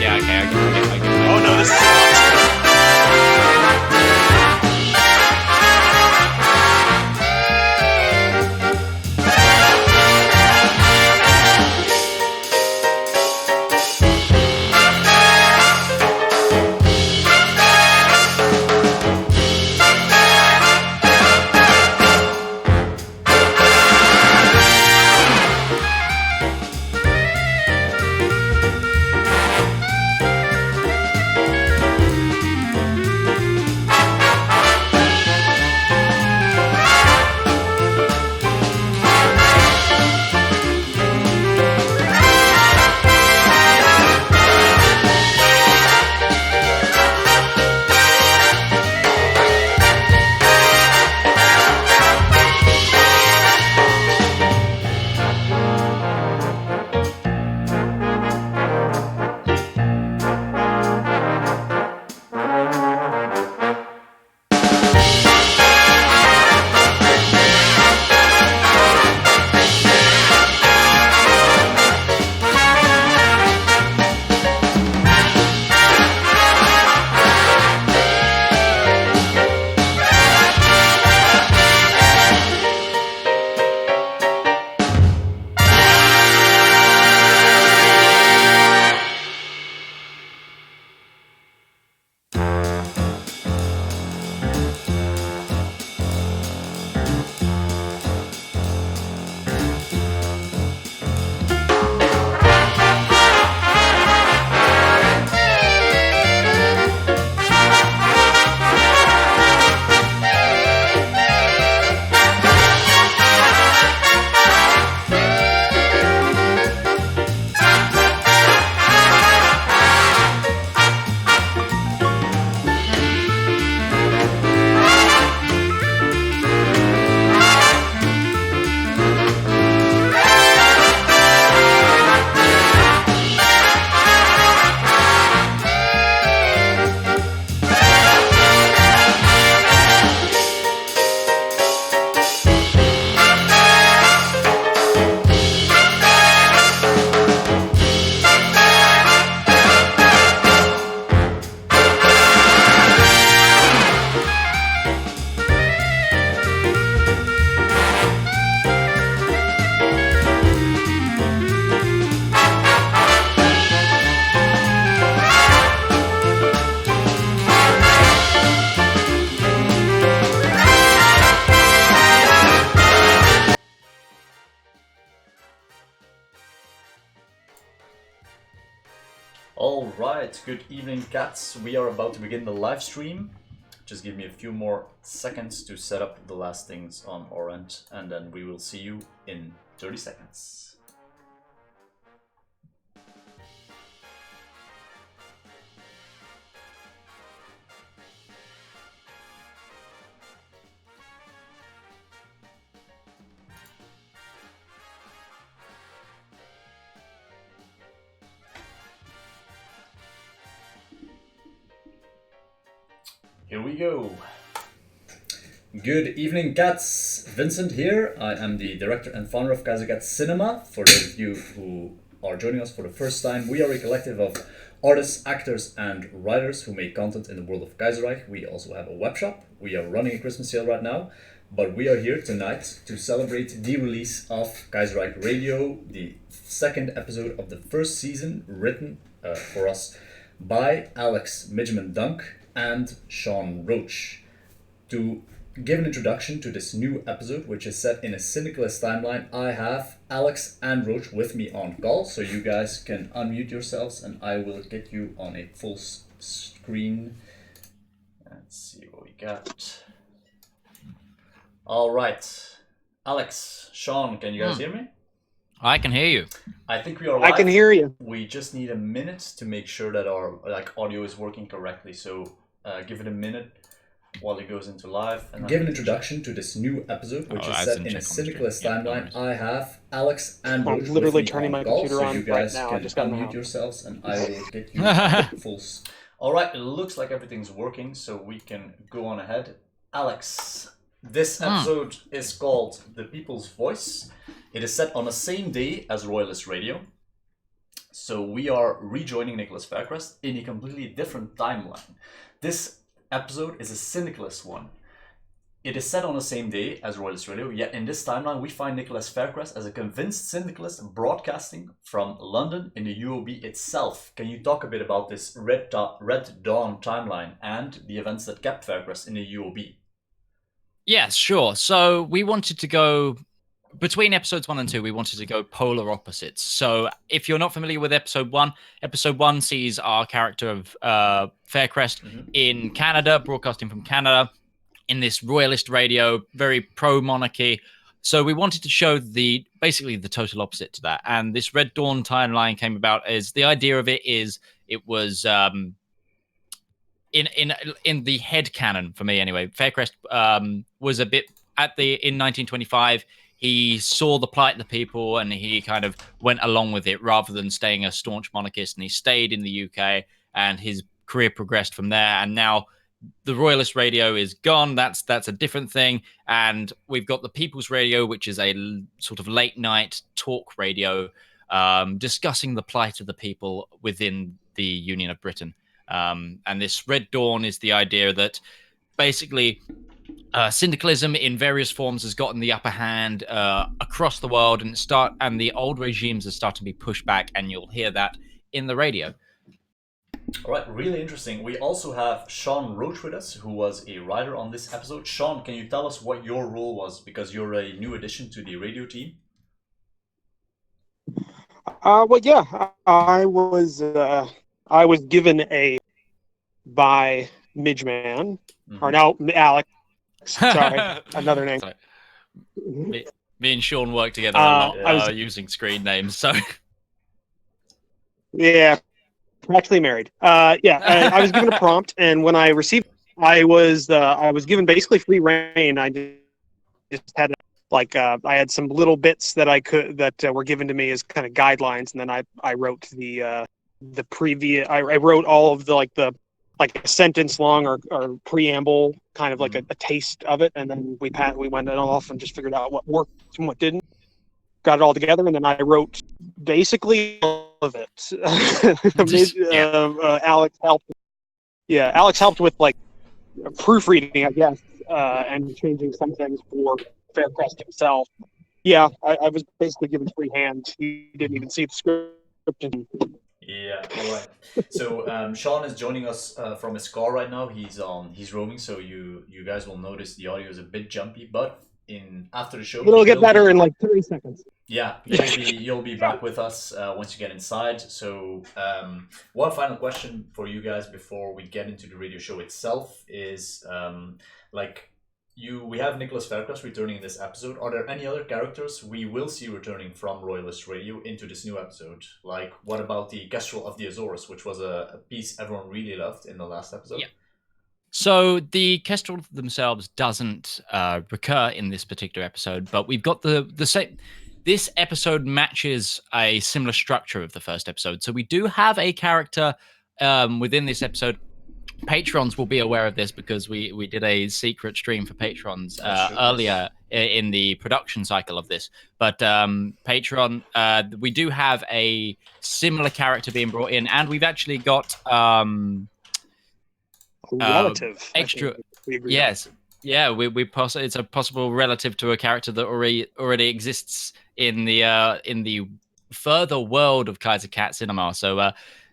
Yeah, okay, I get Oh no, this is awesome. Alright, good evening cats. We are about to begin the live stream. Just give me a few more seconds to set up the last things on our end, and then we will see you in 30 seconds. Here we go. Good evening, cats. Vincent here. I am the director and founder of Kaiserreich Cinema. For those of you who are joining us for the first time, we are a collective of artists, actors, and writers who make content in the world of Kaiserreich. We also have a web shop. We are running a Christmas sale right now, but we are here tonight to celebrate the release of Kaiserreich Radio, the second episode of the first season, written for us by Alex Midgman-Dunk and Sean Roach. To give an introduction to this new episode, which is set in a syndicalist timeline, I have Alex and Roach with me on call, so you guys can unmute yourselves and I will get you on a full screen. Let's see what we got. Alright, Alex, Sean, can you guys hear me? I can hear you. I think we are live. I can hear you. We just need a minute to make sure that our audio is working correctly, so give it a minute while it goes into live. And give an introduction to this new episode, which is set in a syndicalist timeline. I have Alex and Roach. I'm literally turning my computer on you guys right now. Can I just got unmute yourselves, and I will get you full. All right, it looks like everything's working, so we can go on ahead. Alex, this episode is called "The People's Voice." It is set on the same day as Royalist Radio. So we are rejoining Nicholas Faircrest in a completely different timeline. This episode is a syndicalist one. It is set on the same day as Royalist Radio, yet in this timeline we find Nicholas Faircrest as a convinced syndicalist broadcasting from London in the UOB itself. Can you talk a bit about this Red Dawn timeline and the events that kept Faircrest in the UOB? Yes, sure. So we wanted to go between episodes 1 and 2. We wanted to go polar opposites. So if you're not familiar with episode 1 sees our character of Faircrest in Canada, broadcasting from Canada in this Royalist Radio, very pro-monarchy. So we wanted to show basically the total opposite to that. And this Red Dawn timeline came about as the idea of it was in the head canon for me anyway. Faircrest was a bit in 1925. He saw the plight of the people and he kind of went along with it rather than staying a staunch monarchist. And he stayed in the UK and his career progressed from there. And now the Royalist Radio is gone. That's a different thing. And we've got the People's Radio, which is a sort of late night talk radio discussing the plight of the people within the Union of Britain. And this Red Dawn is the idea that basically syndicalism in various forms has gotten the upper hand across the world, and the old regimes are starting to be pushed back, and you'll hear that in the radio. All right, really interesting. We also have Sean Roach with us, who was a writer on this episode. Sean, can you tell us what your role was, because you're a new addition to the radio team? Well, yeah, I was given by Midgeman, or now Alex. Sorry, another name. Sorry. Me and Sean work together a lot, using screen names. So yeah, practically married. I was given a prompt, and when I received, I was given basically free reign. I just had I had some little bits that were given to me as kind of guidelines, and then I wrote the previous. I wrote all of the a sentence long or preamble, kind of like a taste of it, and then we went off and just figured out what worked and what didn't. Got it all together, and then I wrote basically all of it. Alex helped. Yeah, Alex helped with proofreading, I guess, and changing some things for Faircrest himself. Yeah, I was basically given free hand. He didn't even see the script. Yeah, all right. So Sean is joining us from his car right now. He's roaming, so you guys will notice the audio is a bit jumpy, but after the show it'll get better in 30 seconds. Yeah, you'll be back with us once you get inside. So one final question for you guys before we get into the radio show itself is we have Nicholas Faircrest returning in this episode. Are there any other characters we will see returning from Royalist Radio into this new episode? Like, what about the Kestrel of the Azores, which was a piece everyone really loved in the last episode? Yeah. So the Kestrel themselves doesn't recur in this particular episode, but we've got the same. This episode matches a similar structure of the first episode. So we do have a character within this episode. Patrons will be aware of this because we did a secret stream for patrons earlier in the production cycle of this. But we do have a similar character being brought in, and we've actually got relative extra. Yes, yeah, it's a possible relative to a character that already exists in the further world of Kaiser Cat Cinema. So.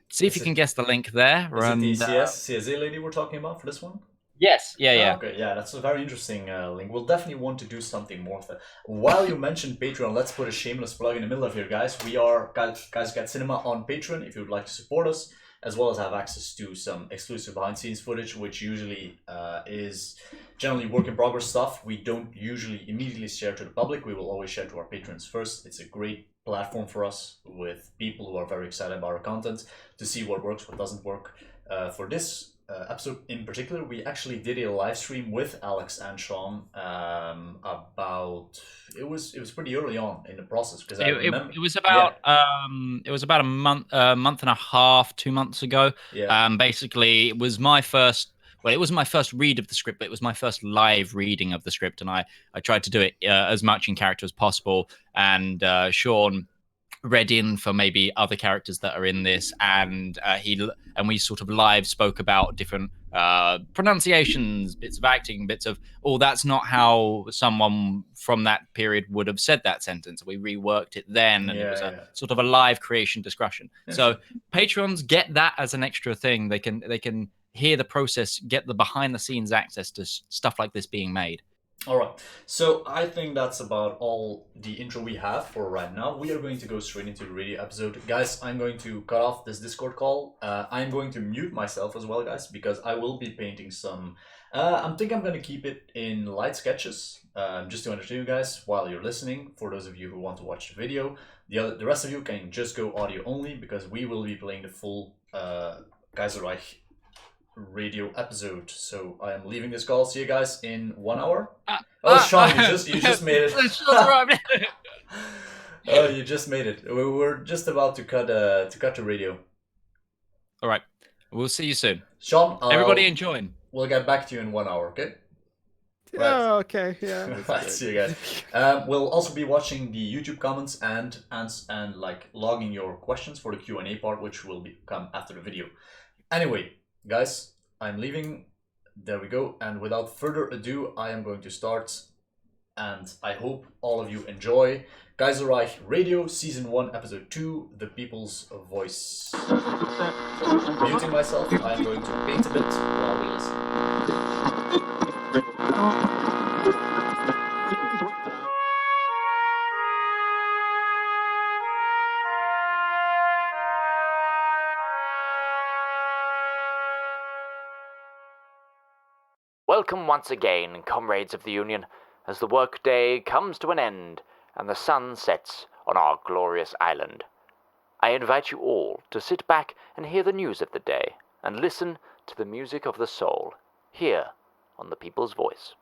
See if you can guess the link there. Is it the CSA lady we're talking about for this one? Yes, yeah. Okay, yeah, that's a very interesting link. We'll definitely want to do something more with it. While you mentioned Patreon, let's put a shameless plug in the middle of here, guys. We are Kaiser Cat Cinema on Patreon if you would like to support us, as well as have access to some exclusive behind-scenes footage, which usually is generally work-in-progress stuff. We don't usually immediately share to the public. We will always share to our patrons first. It's a great platform for us with people who are very excited about our content to see what works, what doesn't work. For this episode in particular, we actually did a live stream with Alex and Sean it was pretty early on in the process because it was about a month and a half, 2 months ago. Basically it was my first. Well, it wasn't my first read of the script, but it was my first live reading of the script, and I tried to do it as much in character as possible. And Sean read in for maybe other characters that are in this, and we sort of live spoke about different pronunciations, bits of acting, bits of that's not how someone from that period would have said that sentence. We reworked it then, and it was a sort of a live creation discussion. So patrons get that as an extra thing. They can hear the process, get the behind the scenes access to stuff like this being made. All right, so I think that's about all the intro we have for right now. We are going to go straight into the radio episode. Guys, I'm going to cut off this Discord call. I'm going to mute myself as well, guys, because I will be painting some... I'm going to keep it in light sketches, just to entertain you guys while you're listening. For those of you who want to watch the video, the rest of you can just go audio only, because we will be playing the full Kaiserreich Radio episode. So I am leaving this call. See you guys in 1 hour. Sean, you just made it. Oh, you just made it. We were just about to cut the radio. All right, we'll see you soon, Sean. Everybody enjoying. We'll get back to you in 1 hour. Okay. Right. Oh, okay. Yeah. Right, see you guys. We'll also be watching the YouTube comments and like logging your questions for the Q&A part, which will come after the video. Anyway, guys, I'm leaving. There we go. And without further ado, I am going to start. And I hope all of you enjoy Kaiserreich Radio Season 1, Episode 2, The People's Voice. Muting myself, I'm going to paint a bit while we listen. Welcome once again, comrades of the Union, as the workday comes to an end and the sun sets on our glorious island. I invite you all to sit back and hear the news of the day and listen to the music of the soul, here on The People's Voice.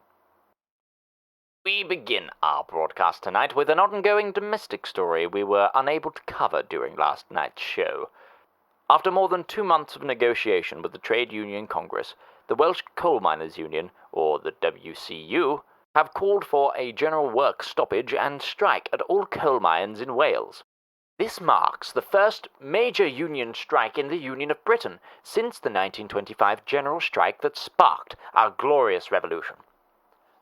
We begin our broadcast tonight with an ongoing domestic story we were unable to cover during last night's show. After more than 2 months of negotiation with the Trade Union Congress, the Welsh Coal Miners' Union, or the WCU, have called for a general work stoppage and strike at all coal mines in Wales. This marks the first major union strike in the Union of Britain since the 1925 general strike that sparked our glorious revolution.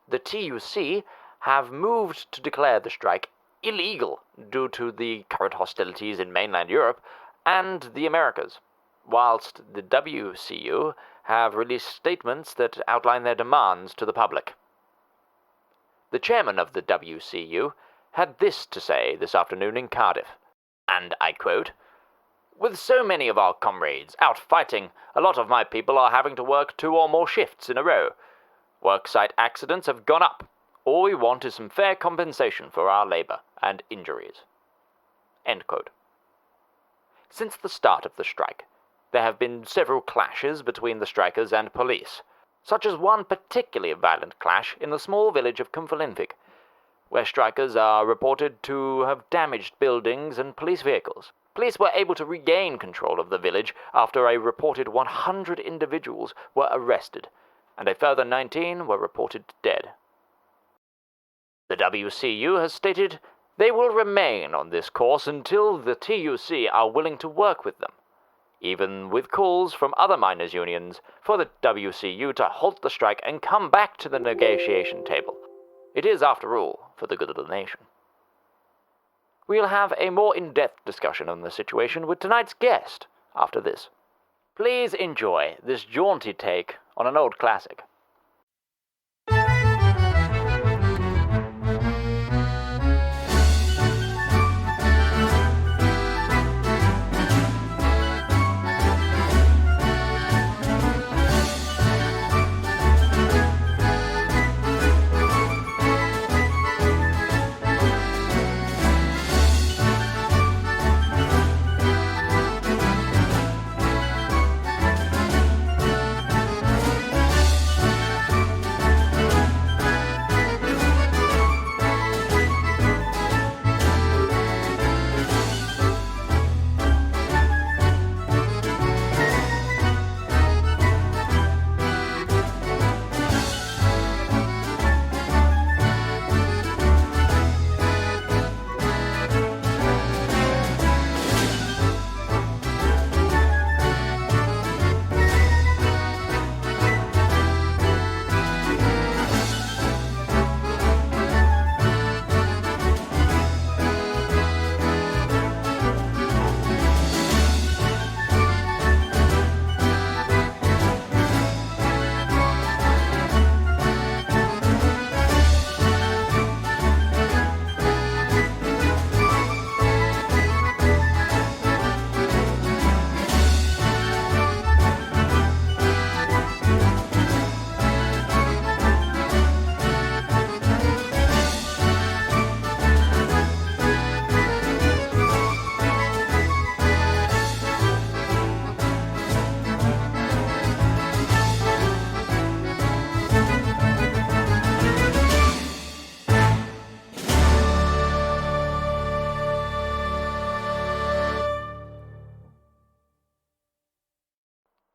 The TUC have moved to declare the strike illegal due to the current hostilities in mainland Europe and the Americas, whilst the WCU have released statements that outline their demands to the public. The chairman of the WCU had this to say this afternoon in Cardiff, and I quote, "With so many of our comrades out fighting, a lot of my people are having to work 2 or more shifts in a row. Worksite accidents have gone up. All we want is some fair compensation for our labour and injuries." End quote. Since the start of the strike, there have been several clashes between the strikers and police, such as one particularly violent clash in the small village of Cwmflynfig, where strikers are reported to have damaged buildings and police vehicles. Police were able to regain control of the village after a reported 100 individuals were arrested, and a further 19 were reported dead. The WCU has stated they will remain on this course until the TUC are willing to work with them, even with calls from other miners' unions for the WCU to halt the strike and come back to the negotiation table. It is, after all, for the good of the nation. We'll have a more in-depth discussion on the situation with tonight's guest after this. Please enjoy this jaunty take on an old classic.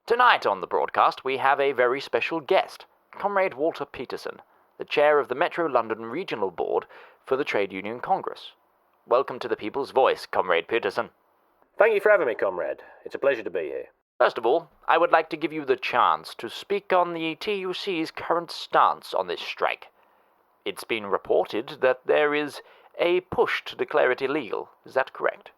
Tonight on the broadcast, we have a very special guest, Comrade Walter Peterson, the chair of the Metro London Regional Board for the Trade Union Congress. Welcome to the People's Voice, Comrade Peterson. Thank you for having me, comrade. It's a pleasure to be here. First of all, I would like to give you the chance to speak on the TUC's current stance on this strike. It's been reported that there is a push to declare it illegal. Is that correct?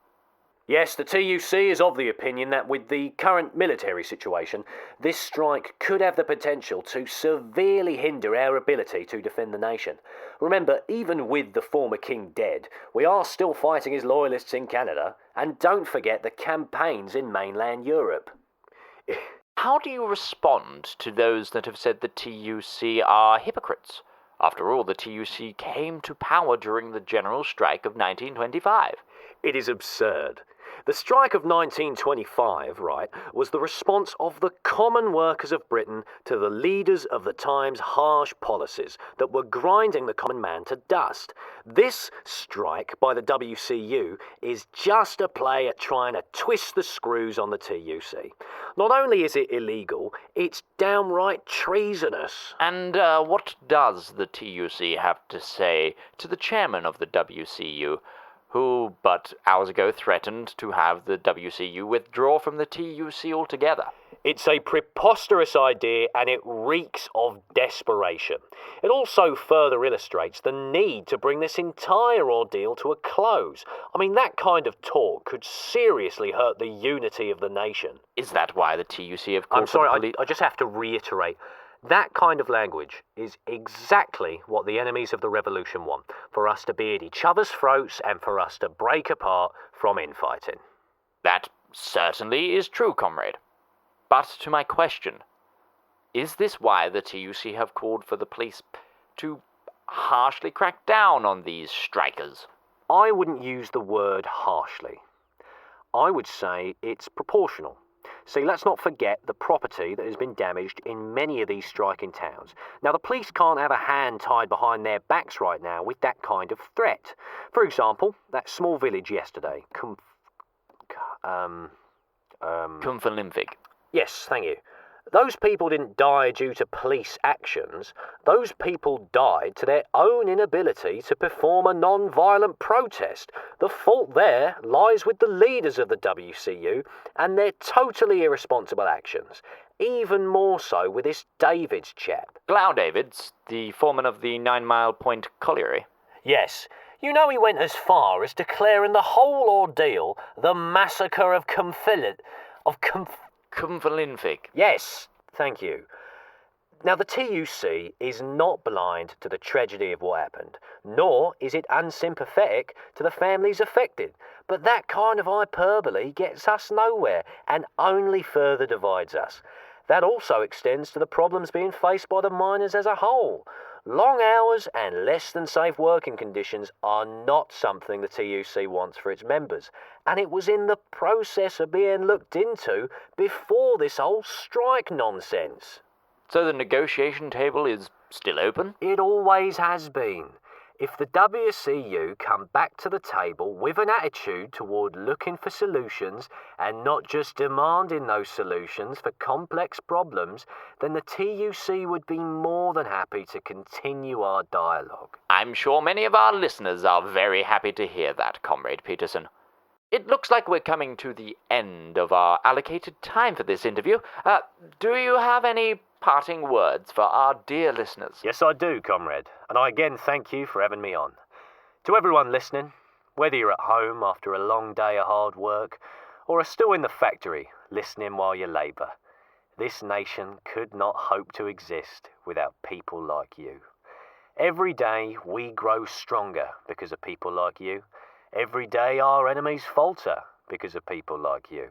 Yes, the TUC is of the opinion that with the current military situation, this strike could have the potential to severely hinder our ability to defend the nation. Remember, even with the former king dead, we are still fighting as loyalists in Canada, and don't forget the campaigns in mainland Europe. How do you respond to those that have said the TUC are hypocrites? After all, the TUC came to power during the general strike of 1925. It is absurd. The strike of 1925, right, was the response of the common workers of Britain to the leaders of the time's harsh policies that were grinding the common man to dust. This strike by the WCU is just a play at trying to twist the screws on the TUC. Not only is it illegal, it's downright treasonous. And what does the TUC have to say to the chairman of the WCU, who but hours ago threatened to have the WCU withdraw from the TUC altogether? It's a preposterous idea and it reeks of desperation. It also further illustrates the need to bring this entire ordeal to a close. I mean, that kind of talk could seriously hurt the unity of the nation. Is that why the TUC have called I'm sorry, for the I just have to reiterate. That kind of language is exactly what the enemies of the revolution want, for us to be at each other's throats and for us to break apart from infighting. That certainly is true, comrade. But to my question, is this why the TUC have called for the police to harshly crack down on these strikers? I wouldn't use the word harshly. I would say it's proportional. See, let's not forget the property that has been damaged in many of these striking towns. Now, the police can't have a hand tied behind their backs right now with that kind of threat. For example, that small village yesterday, Cumberlandvik. Yes, thank you. Those people didn't die due to police actions. Those people died to their own inability to perform a non-violent protest. The fault there lies with the leaders of the WCU and their totally irresponsible actions. Even more so with this Davids chap. Glow Davids, the foreman of the 9 Mile Point colliery. Yes. You know, he went as far as declaring the whole ordeal the massacre of Cumberlandvik. Yes, thank you. Now, the TUC is not blind to the tragedy of what happened, nor is it unsympathetic to the families affected. But that kind of hyperbole gets us nowhere and only further divides us. That also extends to the problems being faced by the miners as a whole. Long hours and less than safe working conditions are not something the TUC wants for its members, and it was in the process of being looked into before this whole strike nonsense. So the negotiation table is still open? It always has been. If the WCU come back to the table with an attitude toward looking for solutions and not just demanding those solutions for complex problems, then the TUC would be more than happy to continue our dialogue. I'm sure many of our listeners are very happy to hear that, Comrade Peterson. It looks like we're coming to the end of our allocated time for this interview. Do you have any parting words for our dear listeners? Yes, I do, comrade, and I again thank you for having me on. To everyone listening, whether you're at home after a long day of hard work or are still in the factory listening while you labour, this nation could not hope to exist without people like you. Every day we grow stronger because of people like you. Every day our enemies falter because of people like you.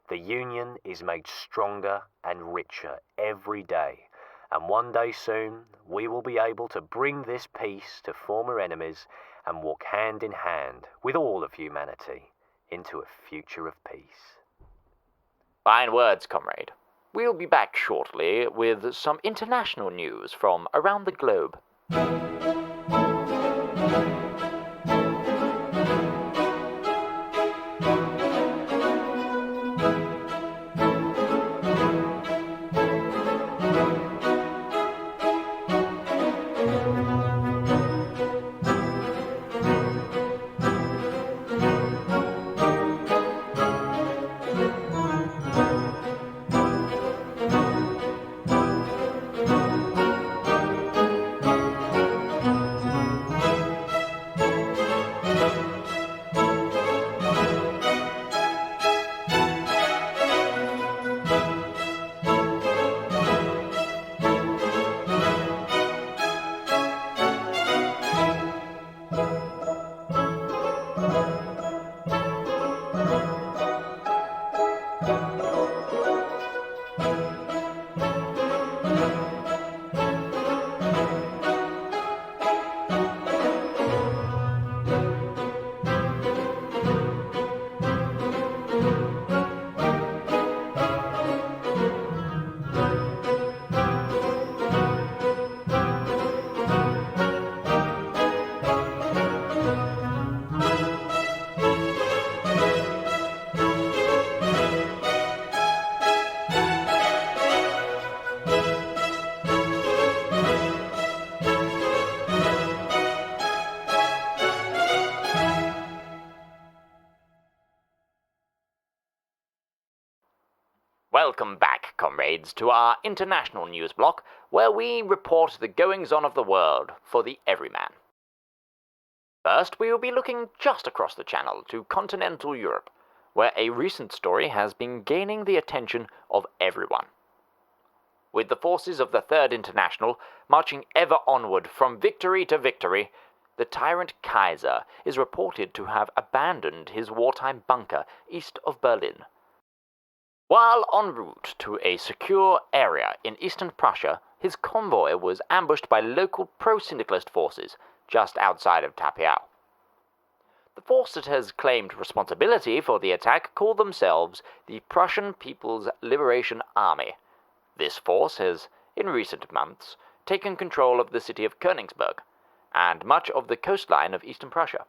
The Union is made stronger and richer every day, and one day soon we will be able to bring this peace to former enemies and walk hand in hand with all of humanity into a future of peace. Fine words, comrade. We'll be back shortly with some international news from around the globe. Welcome back, comrades, to our international news block, where we report the goings-on of the world for the everyman. First, we will be looking just across the channel to continental Europe, where a recent story has been gaining the attention of everyone. With the forces of the Third International marching ever onward from victory to victory, the tyrant Kaiser is reported to have abandoned his wartime bunker east of Berlin. While en route to a secure area in eastern Prussia, his convoy was ambushed by local pro-syndicalist forces just outside of Tapiow. The force that has claimed responsibility for the attack call themselves the Prussian People's Liberation Army. This force has, in recent months, taken control of the city of Königsberg and much of the coastline of eastern Prussia.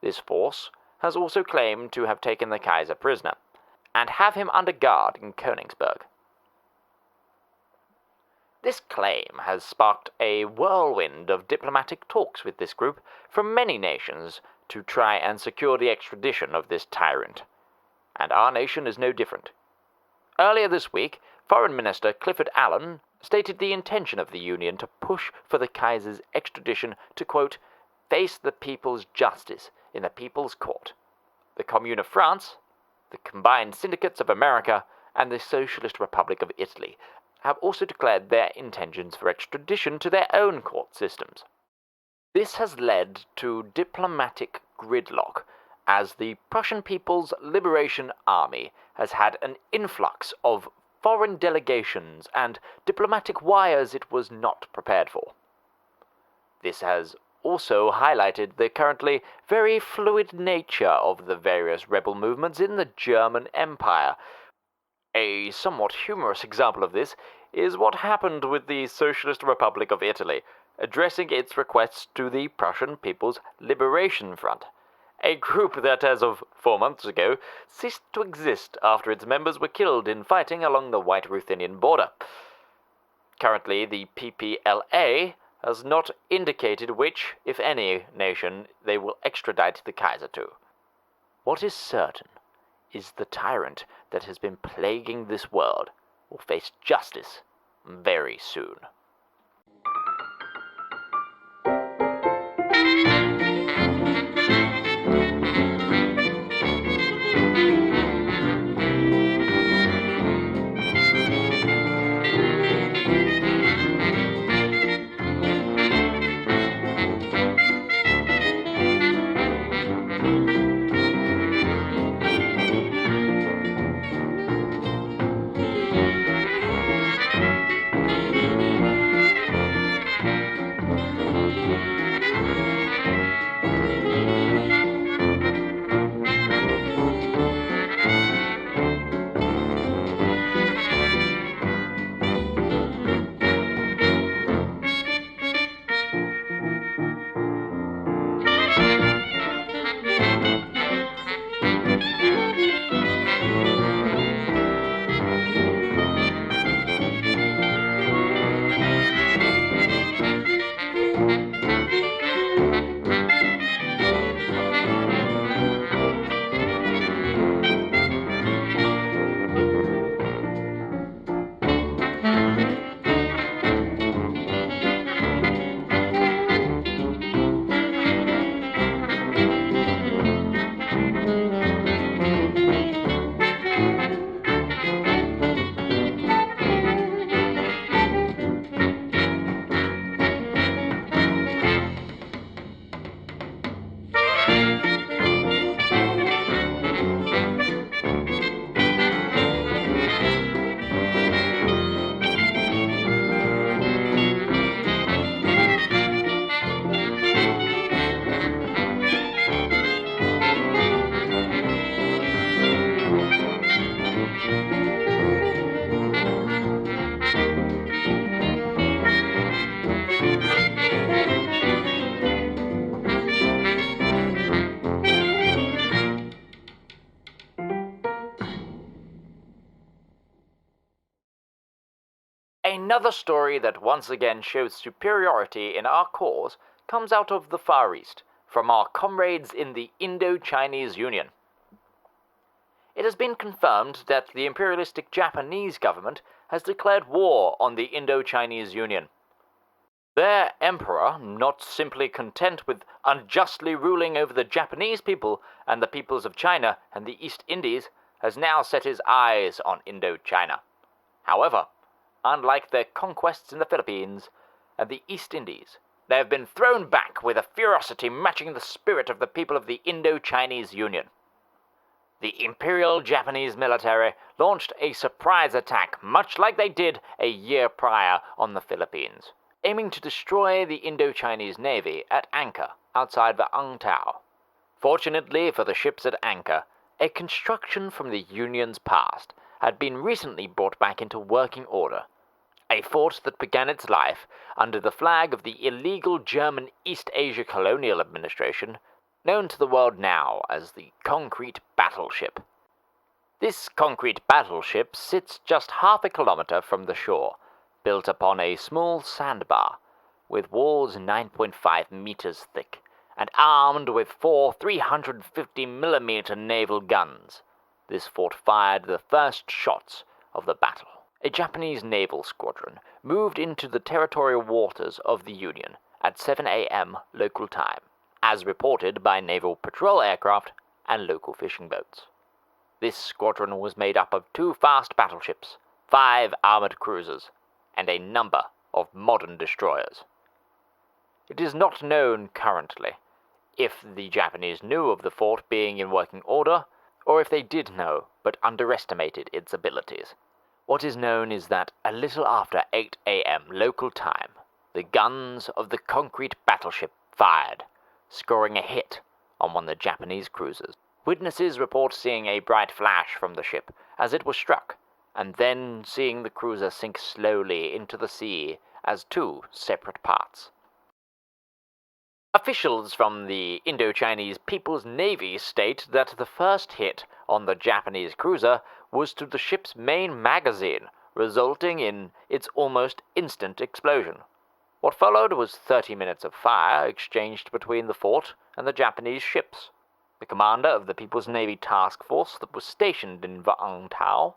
This force has also claimed to have taken the Kaiser prisoner and have him under guard in Königsberg. This claim has sparked a whirlwind of diplomatic talks with this group from many nations to try and secure the extradition of this tyrant. And our nation is no different. Earlier this week, Foreign Minister Clifford Allen stated the intention of the Union to push for the Kaiser's extradition to, quote, face the people's justice in the people's court. The Commune of France, the Combined Syndicates of America, and the Socialist Republic of Italy have also declared their intentions for extradition to their own court systems. This has led to diplomatic gridlock, as the Prussian People's Liberation Army has had an influx of foreign delegations and diplomatic wires it was not prepared for. This has also highlighted the currently very fluid nature of the various rebel movements in the German Empire. A somewhat humorous example of this is what happened with the Socialist Republic of Italy, addressing its requests to the Prussian People's Liberation Front, a group that, as of 4 months ago, ceased to exist after its members were killed in fighting along the White Ruthenian border. Currently, the PPLA has not indicated which, if any, nation they will extradite the Kaiser to. What is certain is the tyrant that has been plaguing this world will face justice very soon. Another story that once again shows superiority in our cause comes out of the Far East, from our comrades in the Indo-Chinese Union. it has been confirmed that the imperialistic Japanese government has declared war on the Indo-Chinese Union. Their emperor, not simply content with unjustly ruling over the Japanese people and the peoples of China and the East Indies, has now set his eyes on Indochina. However, unlike their conquests in the Philippines and the East Indies, they have been thrown back with a ferocity matching the spirit of the people of the Indo-Chinese Union. The Imperial Japanese military launched a surprise attack, much like they did a year prior on the Philippines, aiming to destroy the Indo-Chinese Navy at anchor outside Vũng. Fortunately for the ships at anchor, a construction from the Union's past had been recently brought back into working order. A fort that began its life under the flag of the illegal German East Asia Colonial Administration, known to the world now as the Concrete Battleship. This concrete battleship sits just half a kilometer from the shore, built upon a small sandbar, with walls 9.5 meters thick, and armed with 4 350mm naval guns. This fort fired the first shots of the battle. A Japanese naval squadron moved into the territorial waters of the Union at 7 a.m. local time, as reported by naval patrol aircraft and local fishing boats. This squadron was made up of 2 fast battleships, 5 armored cruisers, and a number of modern destroyers. It is not known currently if the Japanese knew of the fort being in working order, or if they did know but underestimated its abilities. What is known is that a little after 8 a.m. local time, the guns of the concrete battleship fired, scoring a hit on one of the Japanese cruisers. Witnesses report seeing a bright flash from the ship as it was struck, and then seeing the cruiser sink slowly into the sea as 2 separate parts. Officials from the Indo-Chinese People's Navy state that the first hit on the Japanese cruiser was to the ship's main magazine, resulting in its almost instant explosion. What followed was 30 minutes of fire exchanged between the fort and the Japanese ships. The commander of the People's Navy task force that was stationed in Vũng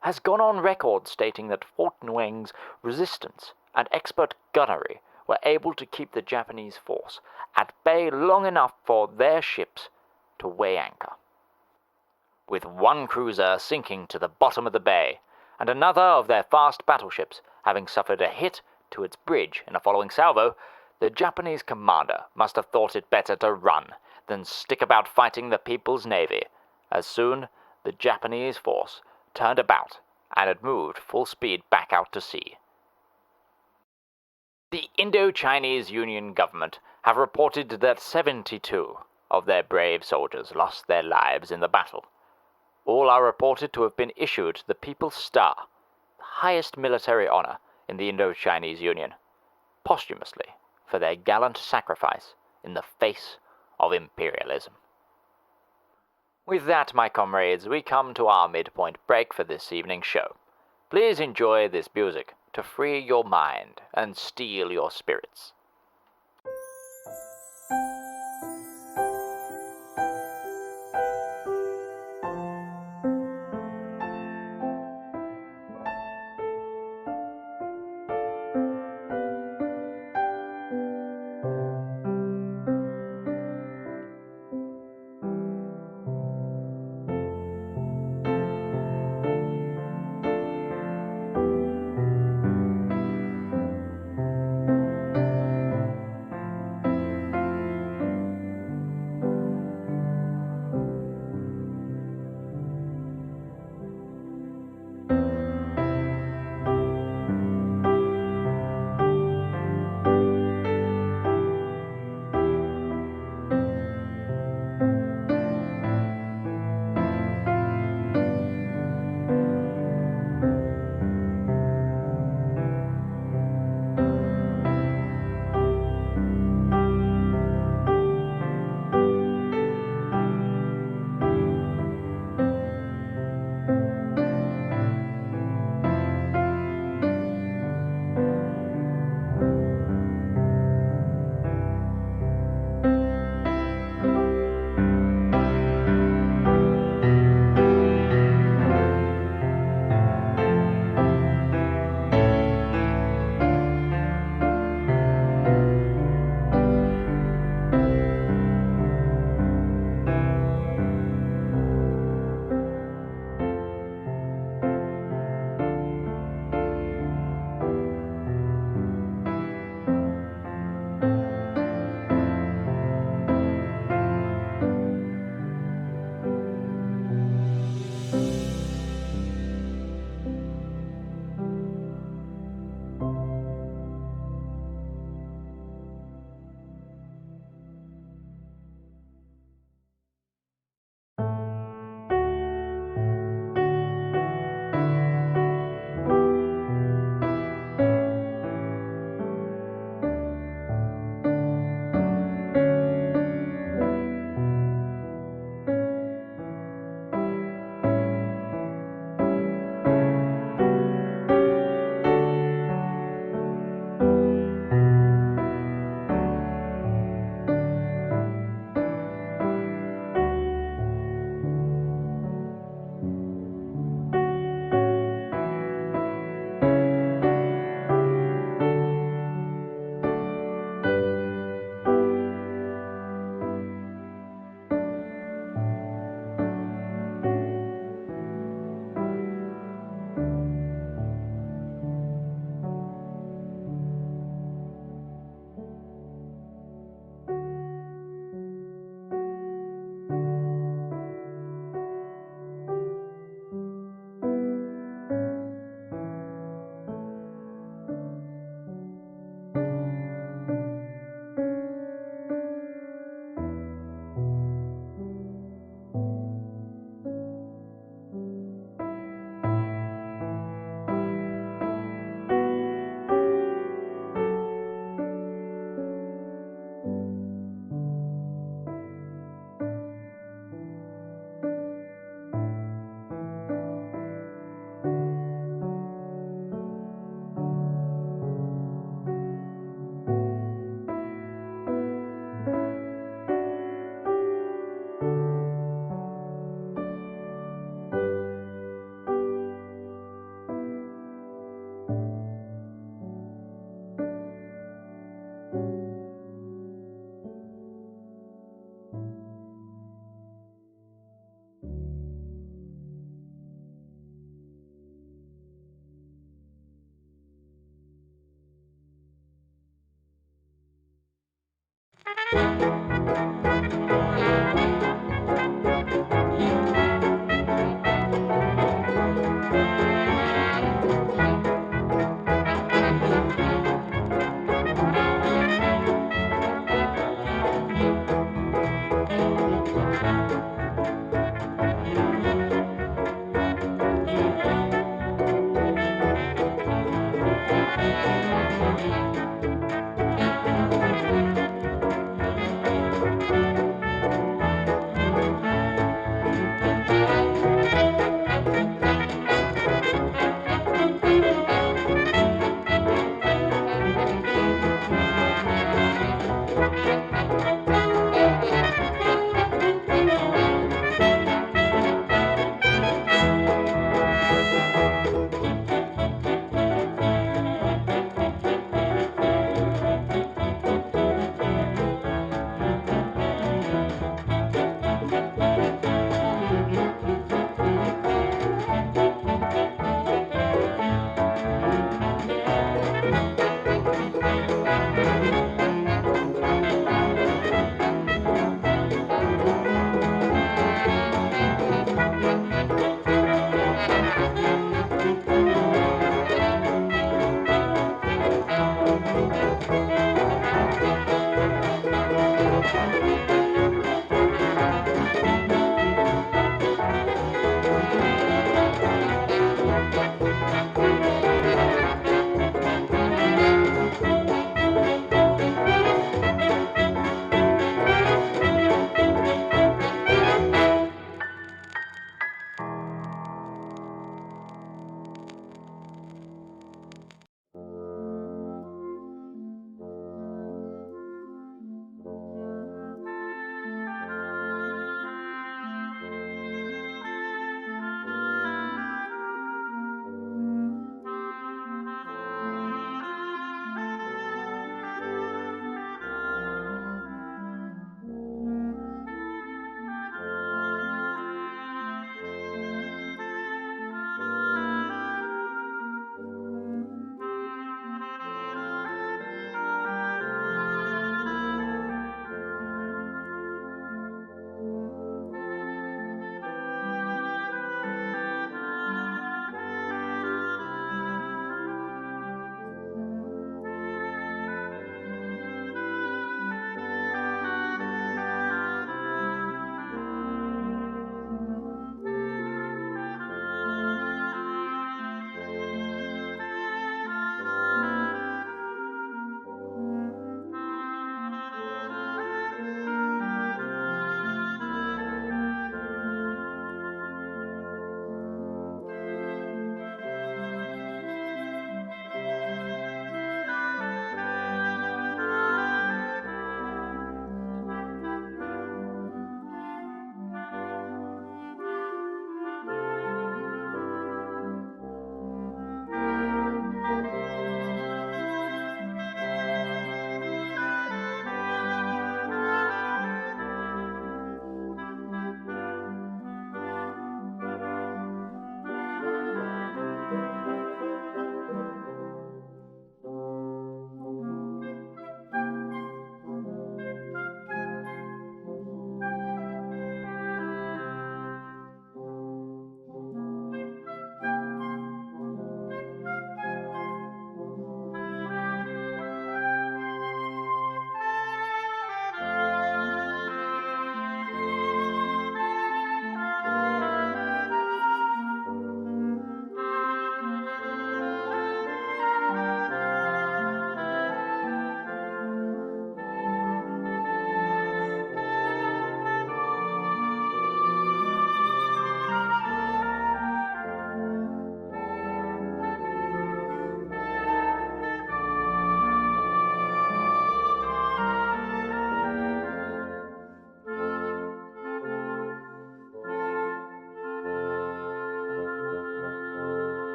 has gone on record stating that Fort Nguyen's resistance and expert gunnery were able to keep the Japanese force at bay long enough for their ships to weigh anchor. With 1 cruiser sinking to the bottom of the bay, and another of their fast battleships having suffered a hit to its bridge in a following salvo, the Japanese commander must have thought it better to run than stick about fighting the People's Navy, as soon the Japanese force turned about and had moved full speed back out to sea. The Indo-Chinese Union government have reported that 72 of their brave soldiers lost their lives in the battle. All are reported to have been issued the People's Star, the highest military honor in the Indo-Chinese Union, posthumously for their gallant sacrifice in the face of imperialism. With that, my comrades, we come to our midpoint break for this evening's show. Please enjoy this music to free your mind and steel your spirits.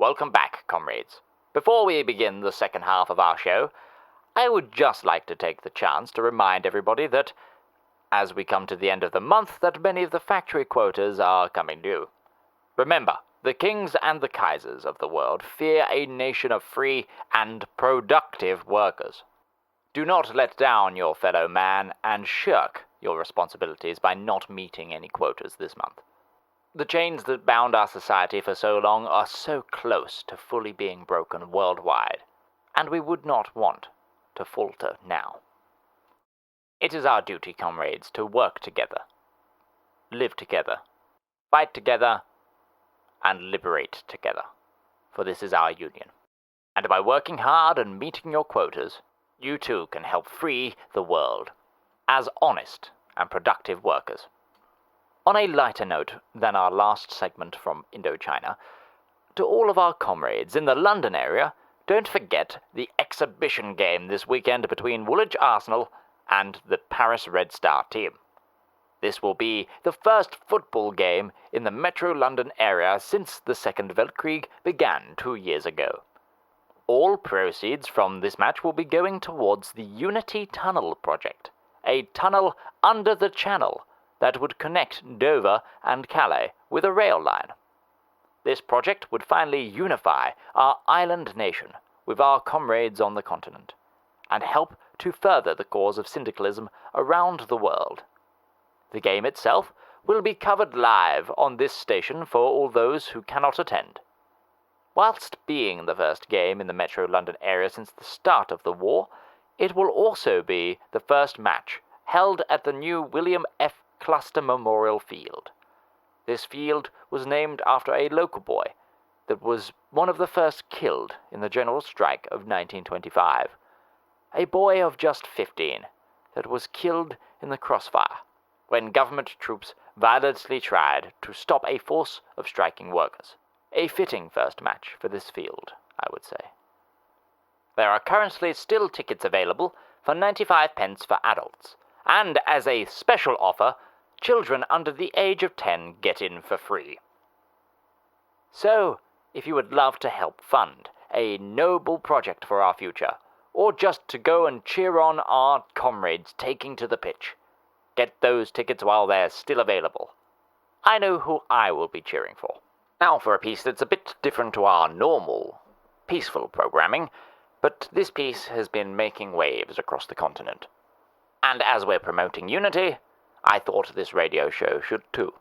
Welcome back, comrades. Before we begin the second half of our show, I would just like to take the chance to remind everybody that, as we come to the end of the month, that many of the factory quotas are coming due. Remember, the kings and the kaisers of the world fear a nation of free and productive workers. Do not let down your fellow man and shirk your responsibilities by not meeting any quotas this month. The chains that bound our society for so long are so close to fully being broken worldwide, and we would not want to falter now. It is our duty, comrades, to work together, live together, fight together, and liberate together, for this is our union. And by working hard and meeting your quotas, you too can help free the world as honest and productive workers. On a lighter note than our last segment from Indochina, to all of our comrades in the London area, don't forget the exhibition game this weekend between Woolwich Arsenal and the Paris Red Star team. This will be the first football game in the Metro London area since the Second Weltkrieg began 2 years ago. All proceeds from this match will be going towards the Unity Tunnel project, a tunnel under the Channel that would connect Dover and Calais with a rail line. This project would finally unify our island nation with our comrades on the continent, and help to further the cause of syndicalism around the world. The game itself will be covered live on this station for all those who cannot attend. Whilst being the first game in the Metro London area since the start of the war, it will also be the first match held at the new William F. Cluster Memorial Field. This field was named after a local boy that was one of the first killed in the general strike of 1925. A boy of just 15 that was killed in the crossfire when government troops violently tried to stop a force of striking workers. A fitting first match for this field, I would say. There are currently still tickets available for 95 pence for adults, and as a special offer, children under the age of 10 get in for free. So, if you would love to help fund a noble project for our future, or just to go and cheer on our comrades taking to the pitch, get those tickets while they're still available. I know who I will be cheering for. Now for a piece that's a bit different to our normal, peaceful programming, but this piece has been making waves across the continent. And as we're promoting unity, I thought this radio show should too.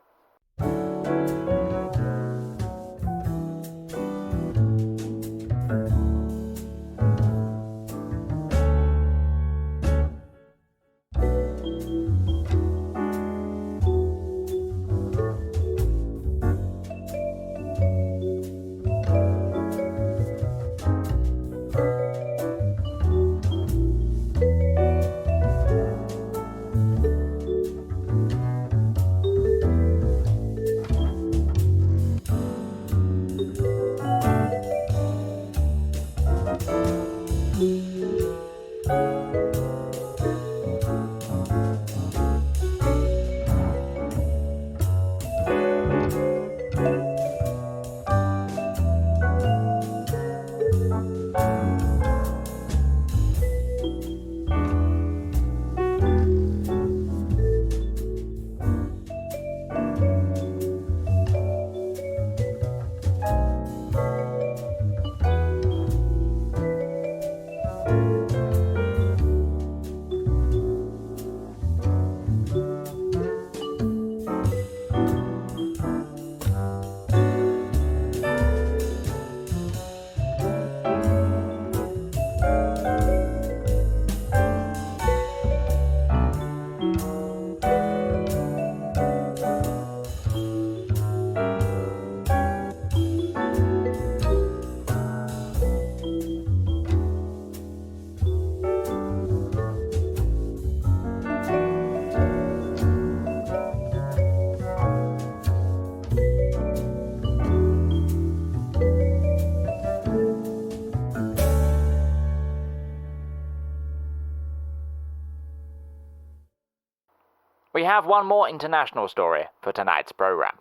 We have one more international story for tonight's program.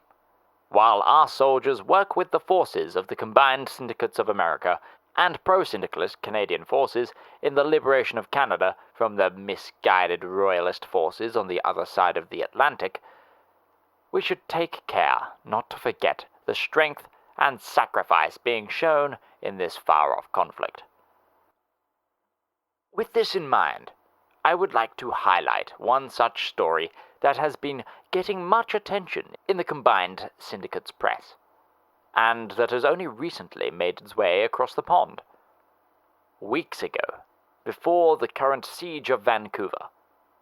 while our soldiers work with the forces of the Combined Syndicates of America and pro-syndicalist Canadian forces in the liberation of Canada from the misguided royalist forces on the other side of the Atlantic, we should take care not to forget the strength and sacrifice being shown in this far-off conflict. With this in mind, I would like to highlight one such story that has been getting much attention in the Combined Syndicates press, and that has only recently made its way across the pond. Weeks ago, before the current siege of Vancouver,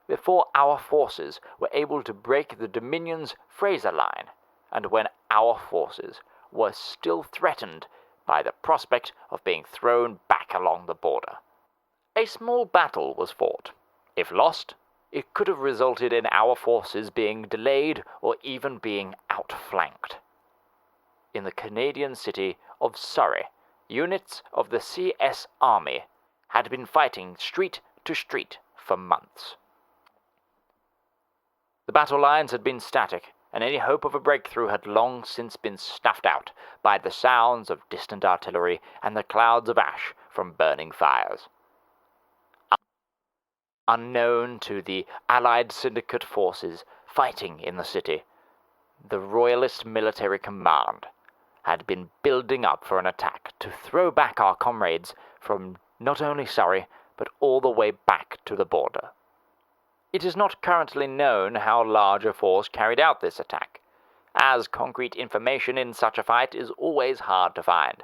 before our forces were able to break the Dominion's Fraser Line, and when our forces were still threatened by the prospect of being thrown back along the border, a small battle was fought. If lost, it could have resulted in our forces being delayed or even being outflanked. In the Canadian city of Surrey, units of the CS Army had been fighting street to street for months. The battle lines had been static, and any hope of a breakthrough had long since been snuffed out by the sounds of distant artillery and the clouds of ash from burning fires. Unknown to the Allied Syndicate forces fighting in the city, the Royalist Military Command had been building up for an attack to throw back our comrades from not only Surrey, but all the way back to the border. It is not currently known how large a force carried out this attack, as concrete information in such a fight is always hard to find.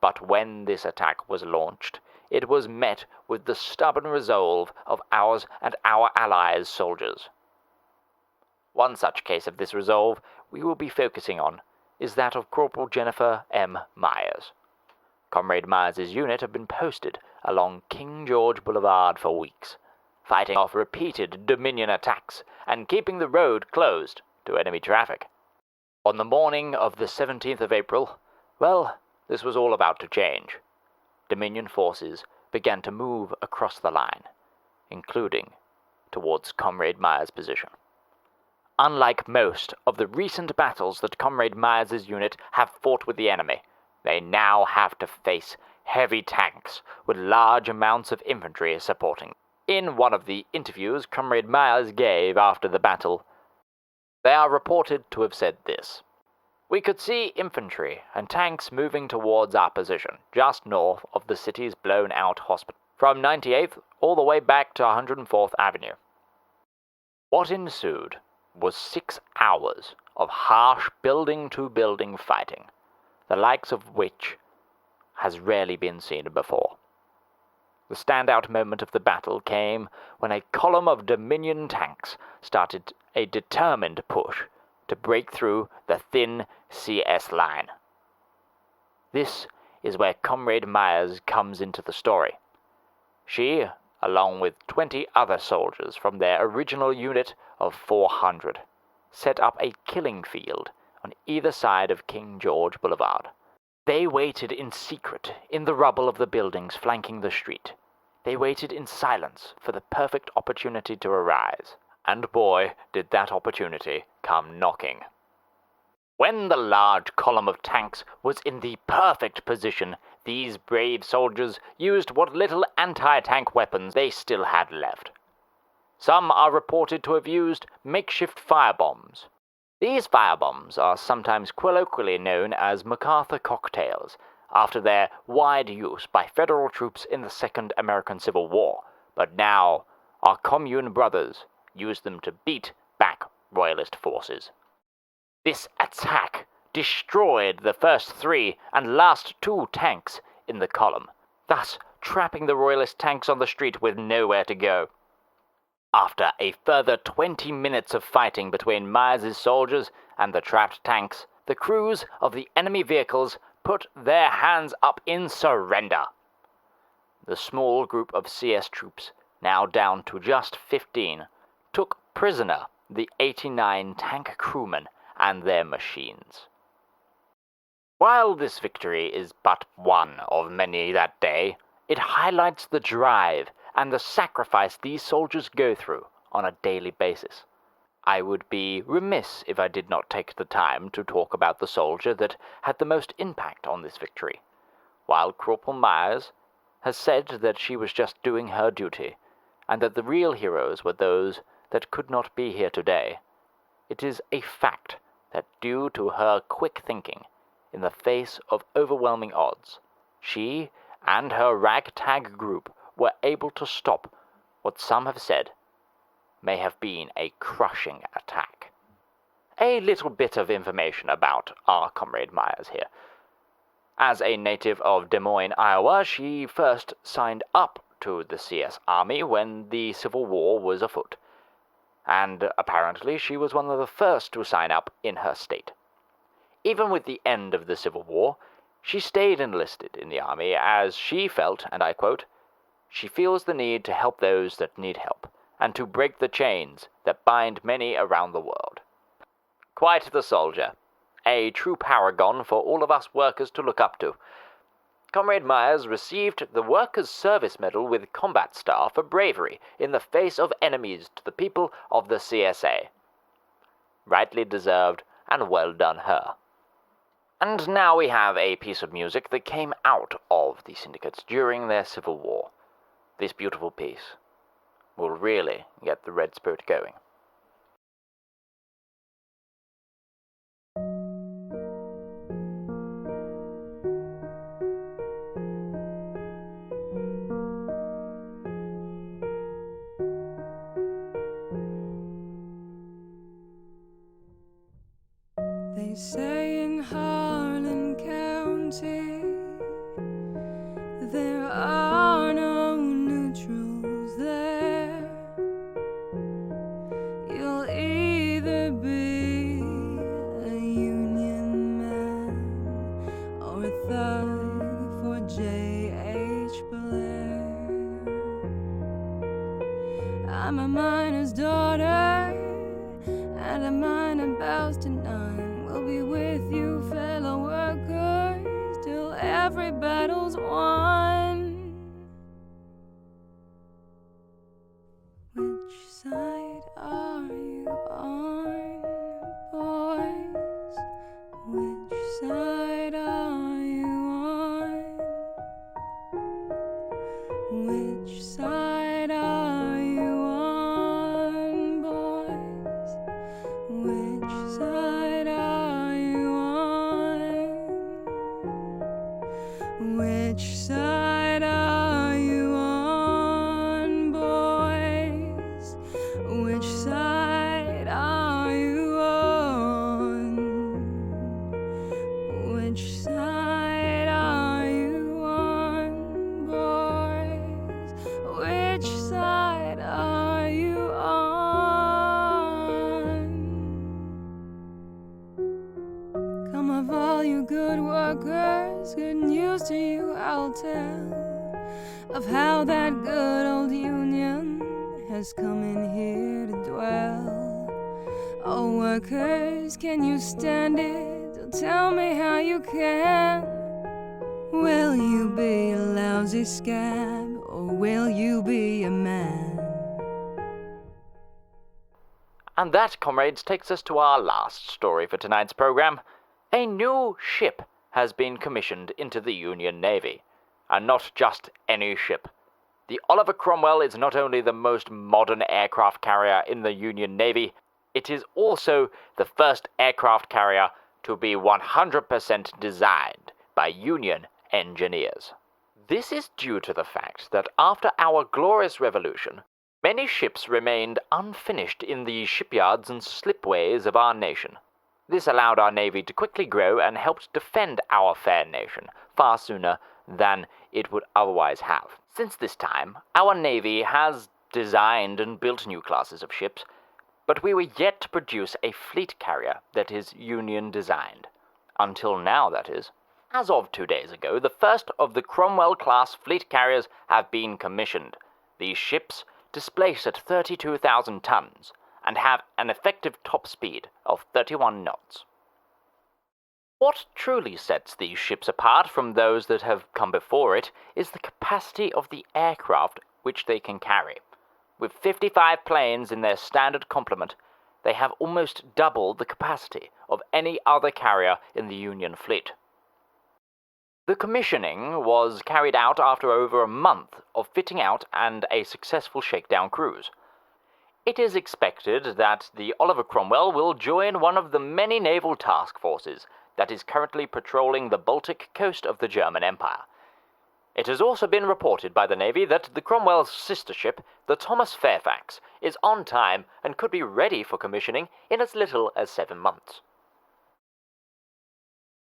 But when this attack was launched, it was met with the stubborn resolve of ours and our allies' soldiers. One such case of this resolve we will be focusing on is that of Corporal Jennifer M. Myers. Comrade Myers' unit had been posted along King George Boulevard for weeks, fighting off repeated Dominion attacks and keeping the road closed to enemy traffic. On the morning of the 17th of April, well, this was all about to change. Dominion forces began to move across the line, including towards Comrade Myers' position. Unlike most of the recent battles that Comrade Myers' unit have fought with the enemy, they now have to face heavy tanks with large amounts of infantry supporting. In one of the interviews Comrade Myers gave after the battle, they are reported to have said this: "We could see infantry and tanks moving towards our position, just north of the city's blown-out hospital, from 98th all the way back to 104th Avenue. What ensued was 6 hours of harsh building-to-building fighting, the likes of which has rarely been seen before. The standout moment of the battle came when a column of Dominion tanks started a determined push to break through the thin CS line. This is where Comrade Myers comes into the story. She, along with 20 other soldiers from their original unit of 400, set up a killing field on either side of King George Boulevard. They waited in secret in the rubble of the buildings flanking the street. They waited in silence for the perfect opportunity to arise. And boy, did that opportunity come knocking. When the large column of tanks was in the perfect position, these brave soldiers used what little anti-tank weapons they still had left. Some are reported to have used makeshift firebombs. These firebombs are sometimes colloquially known as MacArthur cocktails, after their wide use by Federal troops in the Second American Civil War, but now our commune brothers used them to beat back Royalist forces. This attack destroyed the first 3 and last 2 tanks in the column, thus trapping the Royalist tanks on the street with nowhere to go. After a further 20 minutes of fighting between Myers' soldiers and the trapped tanks, the crews of the enemy vehicles put their hands up in surrender. The small group of CS troops, now down to just 15, took prisoner the 89 tank crewmen and their machines. While this victory is but one of many that day, it highlights the drive and the sacrifice these soldiers go through on a daily basis. I would be remiss if I did not take the time to talk about the soldier that had the most impact on this victory. While Corporal Myers has said that she was just doing her duty, and that the real heroes were those that could not be here today, it is a fact that due to her quick thinking, in the face of overwhelming odds, she and her ragtag group were able to stop what some have said may have been a crushing attack. A little bit of information about our comrade Myers here. As a native of Des Moines, Iowa, she first signed up to the CS Army when the Civil War was afoot, and apparently she was one of the first to sign up in her state. Even with the end of the Civil War, she stayed enlisted in the Army as she felt, and I quote, "She feels the need to help those that need help, and to break the chains that bind many around the world." Quite the soldier. A true paragon for all of us workers to look up to. Comrade Myers received the Workers' Service Medal with Combat Star for bravery in the face of enemies to the people of the CSA. Rightly deserved, and well done her. And now we have a piece of music that came out of the syndicates during their Civil War. This beautiful piece will really get the Red Spirit going. They say in Harlan County there are no neutrals there. You'll either be a Union man or a thug for J.H. Blair. I'm a miner's daughter, and a miner bows to none. We'll be with you, fellow workers, till every battle's won. Which side are you on, boys? Which side are you on? Which side are you on, boys? Which side are you on? Which side are you on, boys? Which side are you on? Which side are you on, boys? Which side are you on? Come of all you good workers, good news to you I'll tell, of how that good old Union has come in here to dwell. Oh workers, can you stand it? So tell me how you can. Will you be a lousy scab, or will you be a man? And that, comrades, takes us to our last story for tonight's program. A new ship has been commissioned into the Union Navy. And not just any ship. The Oliver Cromwell is not only the most modern aircraft carrier in the Union Navy, it is also the first aircraft carrier to be 100% designed by Union engineers. This is due to the fact that after our glorious revolution, many ships remained unfinished in the shipyards and slipways of our nation. This allowed our Navy to quickly grow and helped defend our fair nation far sooner than it would otherwise have. Since this time, our Navy has designed and built new classes of ships, but we were yet to produce a fleet carrier that is Union designed. Until now, that is. As of 2 days ago, the first of the Cromwell-class fleet carriers have been commissioned. These ships displace at 32,000 tons and have an effective top speed of 31 knots. What truly sets these ships apart from those that have come before it is the capacity of the aircraft which they can carry. With 55 planes in their standard complement, they have almost double the capacity of any other carrier in the Union fleet. The commissioning was carried out after over a month of fitting out and a successful shakedown cruise. It is expected that the Oliver Cromwell will join one of the many naval task forces that is currently patrolling the Baltic coast of the German Empire. It has also been reported by the Navy that the Cromwell's sister ship, the Thomas Fairfax, is on time and could be ready for commissioning in as little as 7 months.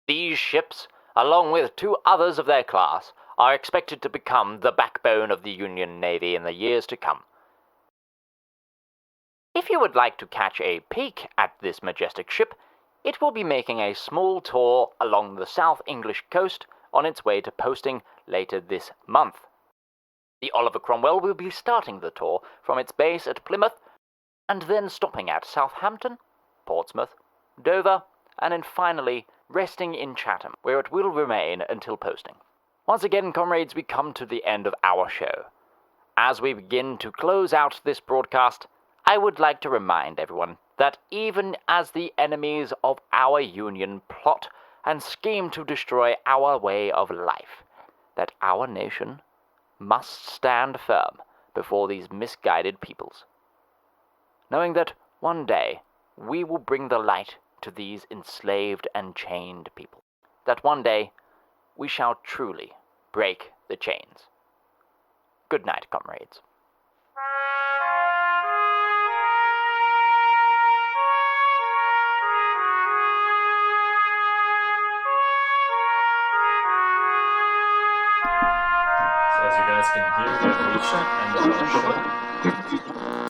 These ships, along with 2 others of their class, are expected to become the backbone of the Union Navy in the years to come. If you would like to catch a peek at this majestic ship, it will be making a small tour along the South English coast on its way to posting later this month. The Oliver Cromwell will be starting the tour from its base at Plymouth, and then stopping at Southampton, Portsmouth, Dover, and then finally resting in Chatham, where it will remain until posting. Once again, comrades, we come to the end of our show. As we begin to close out this broadcast, I would like to remind everyone that even as the enemies of our Union plot and scheme to destroy our way of life, that our nation must stand firm before these misguided peoples, knowing that one day we will bring the light to these enslaved and chained people, that one day we shall truly break the chains. Good night, comrades. As you guys can hear, we have reached the end of our show.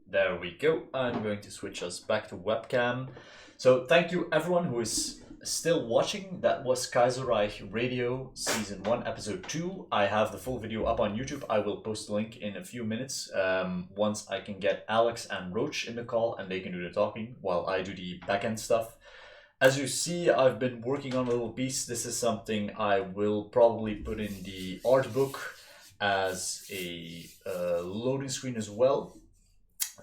There we go. I'm going to switch us back to webcam. So thank you everyone who is still watching. That was Kaiserreich Radio Season 1 Episode 2. I have the full video up on YouTube. I will post the link in a few minutes once I can get Alex and Roach in the call and they can do the talking while I do the backend stuff. As you see, I've been working on a little piece. This is something I will probably put in the art book as a loading screen as well.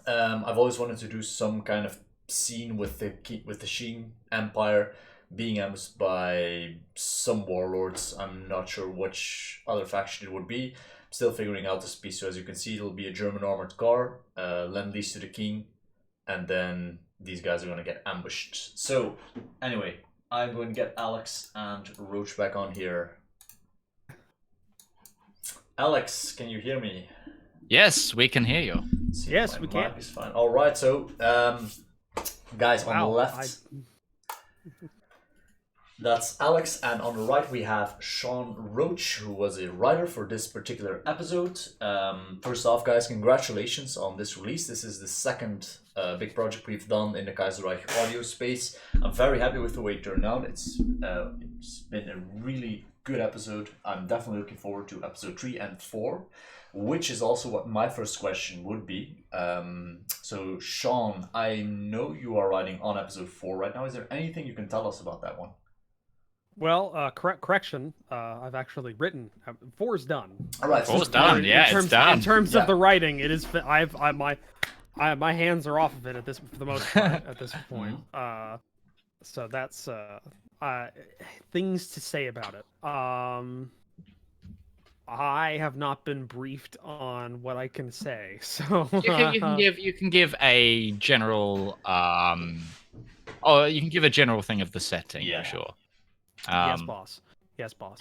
I've always wanted to do some kind of scene with the Sheen Empire being ambushed by some warlords. I'm not sure which other faction it would be. I'm still figuring out this piece. So as you can see, it'll be a German armored car, lend-lease to the king, and then these guys are going to get ambushed. So anyway, I'm going to get Alex and Roach back on here. Alex, can you hear me? Yes, we can hear you. Yes, we can. Is fine. All right, so guys, on the left, that's Alex, and on the right we have Sean Roach, who was a writer for this particular episode. First off, guys, congratulations on this release. This is the second big project we've done in the Kaiserreich audio space. I'm very happy with the way it turned out. It's been a really good episode. I'm definitely looking forward to episode 3 and 4, which is also what my first question would be. So Sean, I know you are writing on episode 4 right now. Is there anything you can tell us about that one? Well, correction. I've actually written 4 is done. All right, 4's done. It's done. In terms of the writing, it is. My hands are off of it for the most part at this point. So that's things to say about it. I have not been briefed on what I can say, so you can give a general or you can give a general thing of the setting, for sure. Yes, boss.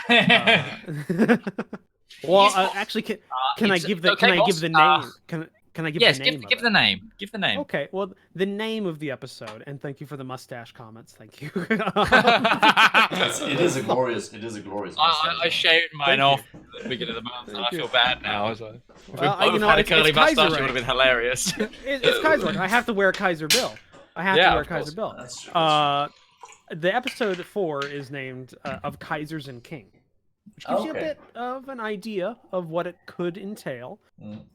Well, actually, can I give the name? Can I give the name? Yes, give the name. Give the name. Okay, well, the name of the episode, and thank you for the mustache comments. Thank you. It is a glorious mustache. I shaved mine off at the beginning of the month, and I feel bad now. If we both had a curly mustache, it would have been hilarious. It's Kaiserreich. I have to wear Kaiser Bill. Kaiser Bill. That's true. The episode 4 is named Of Kaisers and King, which gives you a bit of an idea of what it could entail.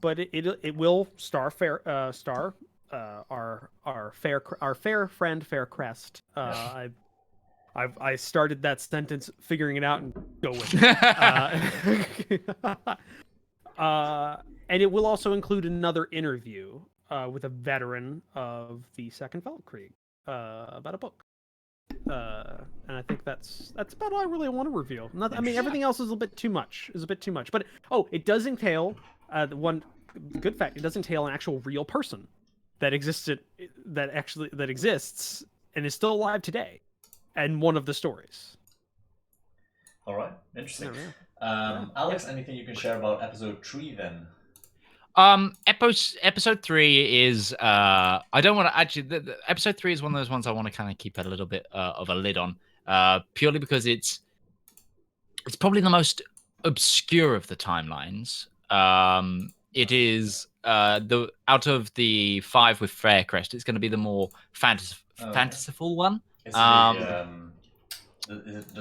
But it will star our fair friend Faircrest. I started that sentence figuring it out and go with it. And it will also include another interview with a veteran of the Second Weltkrieg about a book. And I think that's about all I really want to reveal. I mean, everything else is a bit too much. But it does entail the one good fact. It does entail an actual real person that exists and is still alive today, and one of the stories. All right, interesting. Yeah. Alex, anything you can share about episode 3 then? Episode 3 is I don't want to actually. The episode 3 is one of those ones I want to kind of keep a little bit of a lid on, purely because it's probably the most obscure of the timelines. It is the out of the 5 with Faircrest, it's going to be the more fanciful one. Does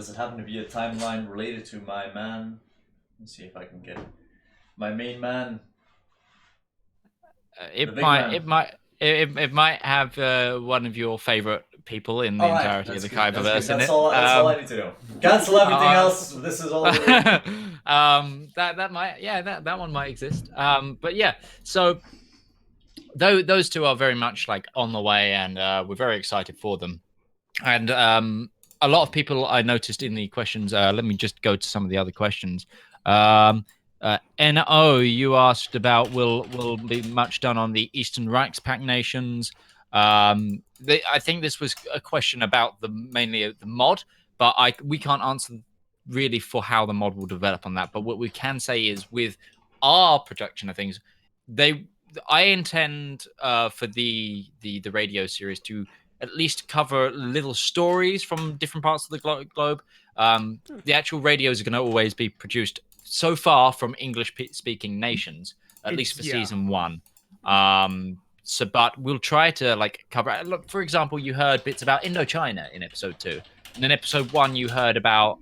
it happen to be a timeline related to my man? Let's see if I can get my main man. It might have one of your favorite people in the entirety of the Kaiserreich in it. That's all I need to know. Cancel everything else. This is all. That one might exist. But yeah, so those two are very much like on the way, and we're very excited for them. And a lot of people I noticed in the questions. Let me just go to some of the other questions. NO, you asked about will be much done on the Eastern Reichspakt nations. I think this was a question about mainly the mod, but we can't answer really for how the mod will develop on that. But what we can say is with our production of things, I intend for the radio series to at least cover little stories from different parts of the globe. The actual radios are going to always be produced so far from English-speaking nations, at least for season 1. But we'll try to cover. Look, for example, you heard bits about Indochina in episode 2, and in episode 1 you heard about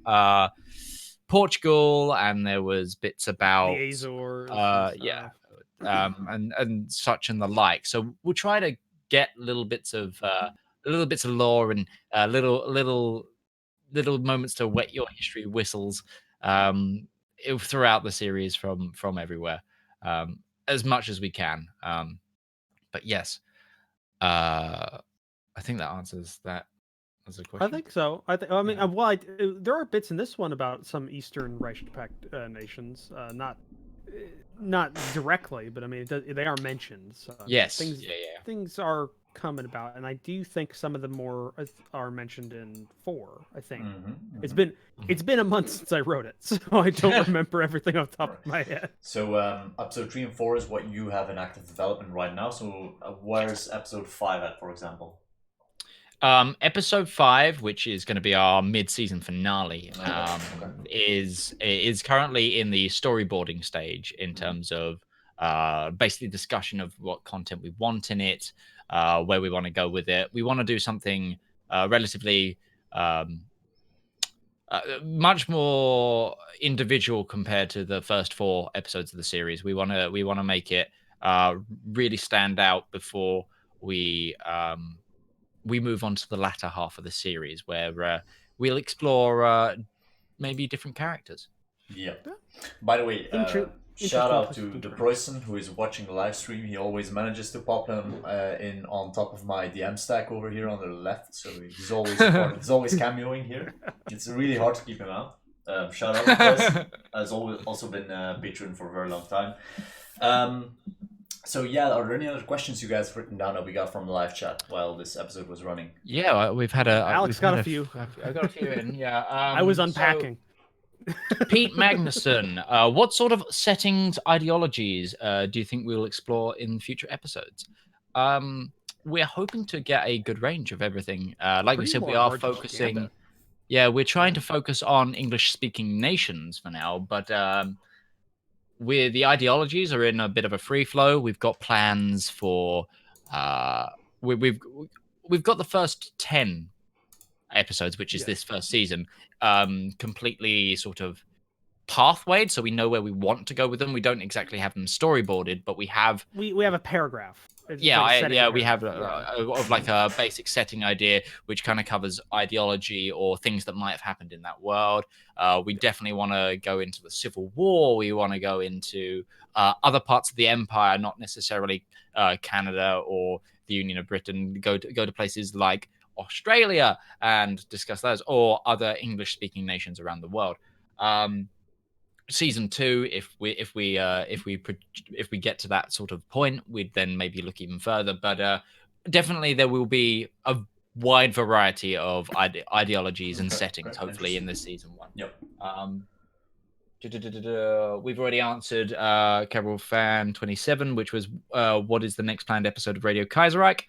Portugal, and there was bits about the Azores. And such and the like. So we'll try to get little bits of lore and little moments to wet your history whistles throughout the series from everywhere, as much as we can. But yes, I think that answers that as a question. I think so. There are bits in this one about some Eastern Reichspakt nations, not directly, but I mean they are mentioned. So yes, things are coming about, and I do think some of them more are mentioned in 4. I think it's been a month since I wrote it, so I don't remember everything off the top of my head. So episode 3 and 4 is what you have in active development right now. So where's episode 5 at, for example? Episode 5, which is going to be our mid-season finale, is currently in the storyboarding stage in terms of basically discussion of what content we want in it, where we want to go with it. We want to do something relatively much more individual compared to the first 4 episodes of the series. We want to make it really stand out before we move on to the latter half of the series, where we'll explore maybe different characters. Yeah. By the way, shout out to the person who is watching the live stream. He always manages to pop him in on top of my DM stack over here on the left. So he's always he's always cameoing here. It's really hard to keep him out. Shout out to Chris. Has also been a patron for a very long time. So yeah, are there any other questions you guys have written down that we got from the live chat while this episode was running? Yeah, we've had Alex got a few. I got a few in. Yeah, I was unpacking. Pete Magnuson, what sort of settings, ideologies do you think we'll explore in future episodes? We're hoping to get a good range of everything. Like we said, we are focusing. Yeah, we're trying to focus on English-speaking nations for now, but the ideologies are in a bit of a free flow. We've got plans for we've got the first 10 episodes, which is this first season, completely sort of pathwayed, so we know where we want to go with them. We don't exactly have them storyboarded, but we have we have a paragraph. It's we paragraph. have of like a basic setting idea, which kind of covers ideology or things that might have happened in that world. We definitely want to go into the Civil War. We want to go into other parts of the empire, not necessarily Canada or the Union of Britain. Go to places like Australia and discuss those, or other English-speaking nations around the world. Season 2, if we get to that sort of point, we'd then maybe look even further. But definitely there will be a wide variety of ideologies and settings, hopefully, in this season 1. Yep. We've already answered Carol Fan 27, which was what is the next planned episode of Radio Kaiserreich.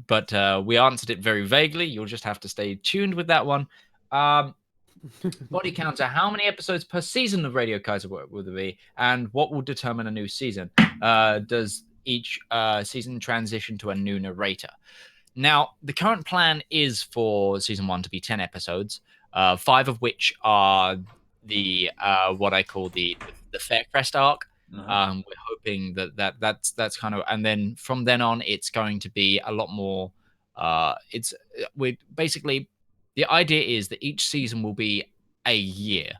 But we answered it very vaguely. You'll just have to stay tuned with that one. Body counter, how many episodes per season of Radio Kaiserreich will there be, and what will determine a new season? Does each season transition to a new narrator? Now, the current plan is for season 1 to be 10 episodes, 5 of which are the what I call the Faircrest arc. We're hoping that's kind of, and then from then on, it's going to be a lot more. We're basically, the idea is that each season will be a year,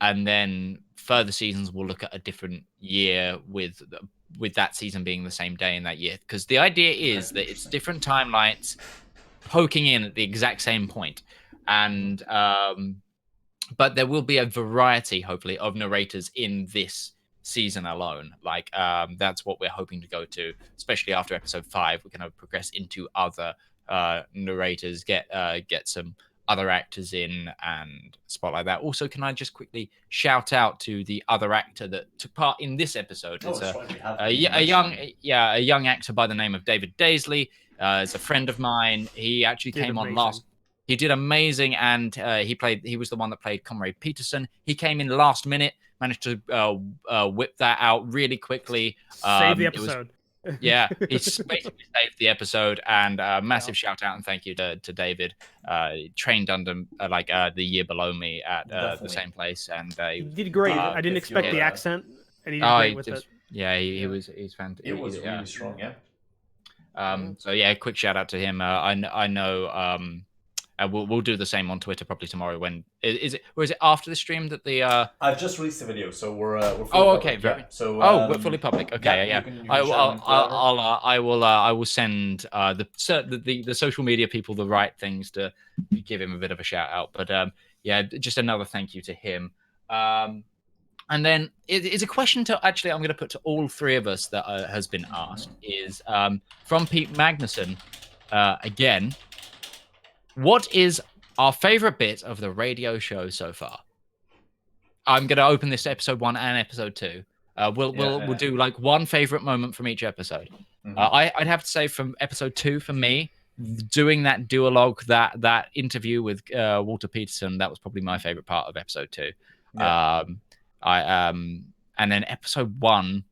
and then further seasons will look at a different year with that season being the same day in that year. Because the idea is that it's different timelines poking in at the exact same point, and but there will be a variety, hopefully, of narrators in this season alone. Like that's what we're hoping to go to, especially after episode 5. We're going to progress into other narrators, get some other actors in and spotlight that. Also, can I just quickly shout out to the other actor that took part in this episode? It's a young actor by the name of David Daisley. Is a friend of mine. He actually came on last. He did amazing, and he was the one that played Comrade Peterson. He came in last minute, managed to whip that out really quickly. Save the episode. He basically saved the episode, and massive shout out and thank you to David. Trained under the year below me at the same place, and he did great. I didn't expect the accent, and he did great with it. Yeah, he's fantastic. It was really strong, yeah. So yeah, quick shout out to him. I know. We'll do the same on Twitter probably tomorrow. When is it? Or is it after the stream that the? I've just released the video, so we're fully okay. Public, yeah. So we're fully public. Okay, yeah. I will send the social media people the right things to give him a bit of a shout out. But just another thank you to him. And then it's a question to actually I'm going to put to all 3 of us that has been asked is from Pete Magnuson again. What is our favorite bit of the radio show so far? I'm going to open this episode 1 and episode 2. We'll do like one favorite moment from each episode. Mm-hmm. I'd have to say from episode 2 for me, doing that duologue, that interview with Walter Peterson, that was probably my favorite part of episode 2. Yeah. And then episode 1,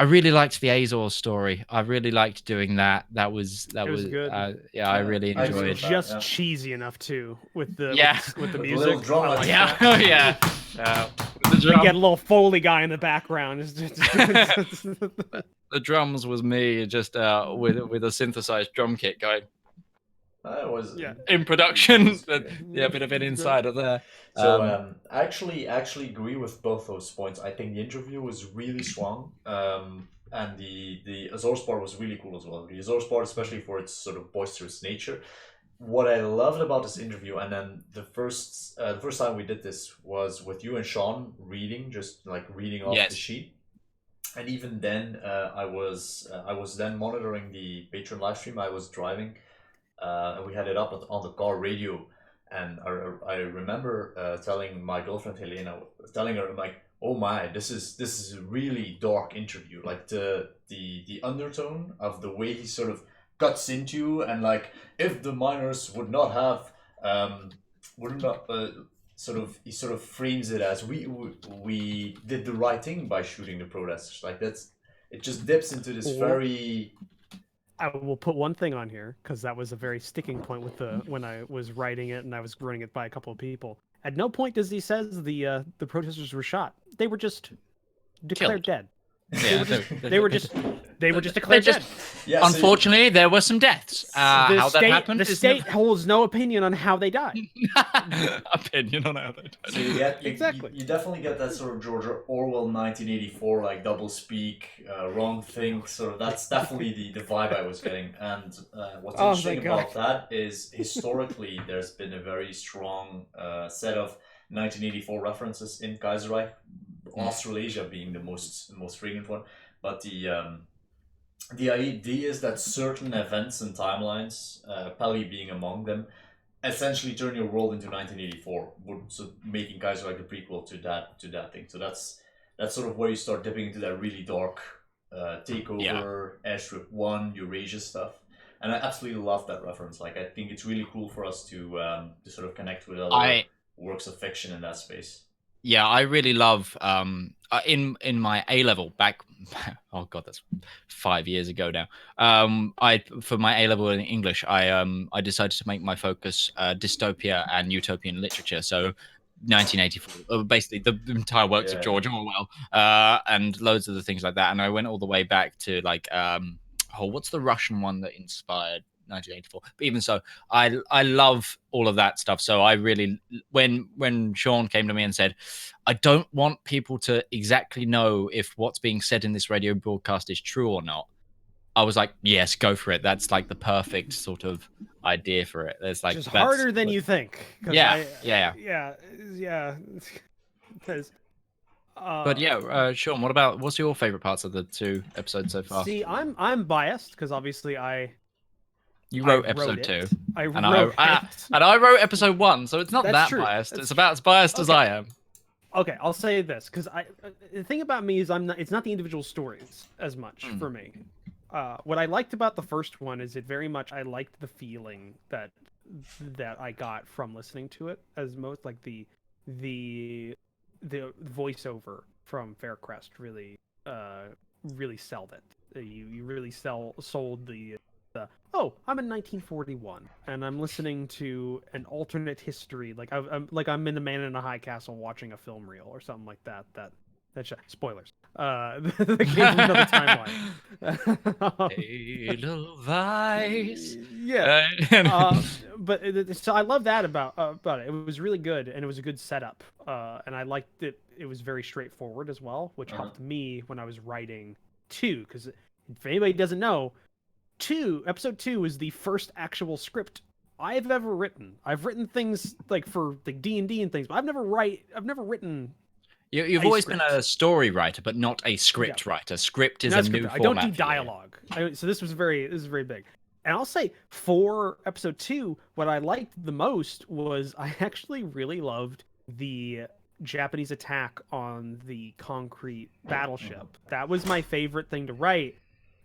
I really liked the Azor story. I really liked doing that. That was good. I really enjoyed it. Just cheesy enough too with the with the music. Little drum yeah. We get a little Foley guy in the background. The drums was me just with a synthesized drum kit going. It was in production. A bit of an insider there. So I actually agree with both those points. I think the interview was really strong, and the Azores part was really cool as well. The Azores part, especially for its sort of boisterous nature. What I loved about this interview, and then the first time we did this was with you and Sean reading off the sheet. And even then, I was then monitoring the Patreon live stream. I was driving. And we had it up on the car radio, and I remember telling my girlfriend Helena, telling her like, "Oh my, this is a really dark interview. Like the undertone of the way he sort of cuts into, and like if the miners would not have he sort of frames it as we did the right thing by shooting the protesters. Like it just dips into this very I will put one thing on here because that was a very sticking point with when I was writing it and I was running it by a couple of people. At no point does he says the protesters were shot. They were just declared dead. Yeah, They were just declared dead. Yeah, Unfortunately, there were some deaths. How that happened? The state holds no opinion on how they died. Opinion on how they died. So you get Exactly. You definitely get that sort of George Orwell 1984 like double speak, wrong think. Sort of that's definitely the vibe I was getting. And what's interesting about that is historically there's been a very strong set of 1984 references in Kaiserreich. Australasia being the most frequent one, but the idea is that certain events and timelines, Pali being among them, essentially turn your world into 1984, so making Kaiserreich the prequel to that thing. So that's sort of where you start dipping into that really dark takeover, Airstrip 1, Eurasia stuff. And I absolutely love that reference. Like, I think it's really cool for us to sort of connect with other works of fiction in that space. Yeah, I really love in my A level back. Oh god, that's 5 years ago now. For my A level in English, I decided to make my focus dystopia and utopian literature. So 1984, basically the entire works of George Orwell, and loads of the things like that. And I went all the way back to like what's the Russian one that inspired 1984? But even so, I love all of that stuff. So I really, when Sean came to me and said, I don't want people to exactly know if what's being said in this radio broadcast is true or not, I was like, yes, go for it. That's like the perfect sort of idea for it. There's like just harder than you think. Yeah. Because but yeah, Sean, what's your favorite parts of the 2 episodes so far? See, I'm biased because obviously You wrote episode 2. I and wrote I wrote episode 1, so it's not that true. biased. It's about as biased as I am. Okay, I'll say this because the thing about me is it's not the individual stories as much for me. What I liked about the first one is I liked the feeling that I got from listening to it, as most like the voiceover from Faircrest really sold it. You really sold the I'm in 1941 and I'm listening to an alternate history, like I'm in a Man in a High Castle watching a film reel or something like that. Spoilers. That came from another timeline. Edelweiss. Yeah. But so I love that about it. It was really good and it was a good setup. And I liked it. It was very straightforward as well, which helped me when I was writing 2. Because if anybody doesn't know, episode 2 is the first actual script I've ever written. I've written things like for like D&D and things, but I've never written. You've always been a story writer, but not a script writer. Script is a new format. I don't do dialogue. So this is very big. And I'll say for episode 2, what I liked the most was I actually really loved the Japanese attack on the concrete battleship. That was my favorite thing to write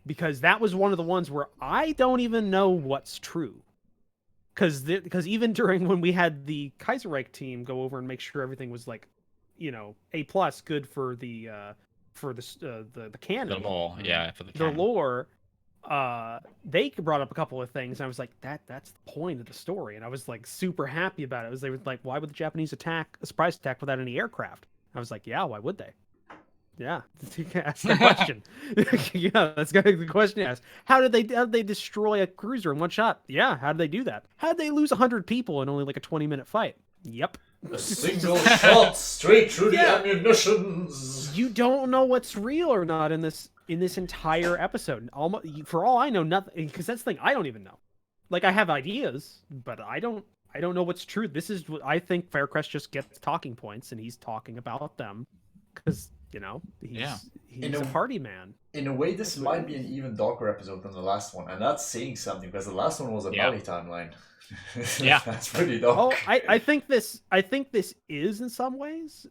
because that was one of the ones where I don't even know what's true. Because even during when we had the Kaiserreich team go over and make sure everything was like, A+ good for the canon. The lore, for the canon. Lore. They brought up a couple of things, and I was like, that's the point of the story, and I was like super happy about it. They were like, why would the Japanese attack a surprise attack without any aircraft? I was like, yeah, why would they? Yeah, ask the question. Yeah, that's the question you ask. How did they destroy a cruiser in one shot? Yeah, how did they do that? How did they lose 100 people in only like a 20-minute fight? Yep. A single shot straight through the ammunitions. You don't know what's real or not in this entire episode. For all I know, nothing. Because that's the thing, I don't even know. Like I have ideas, but I don't know what's true. This is what I think. Faircrest just gets talking points, and he's talking about them because he's a party man. In a way, this might be an even darker episode than the last one, and that's saying something because the last one was a Bali timeline. Yeah, that's pretty dark. Oh, I think this is in some ways,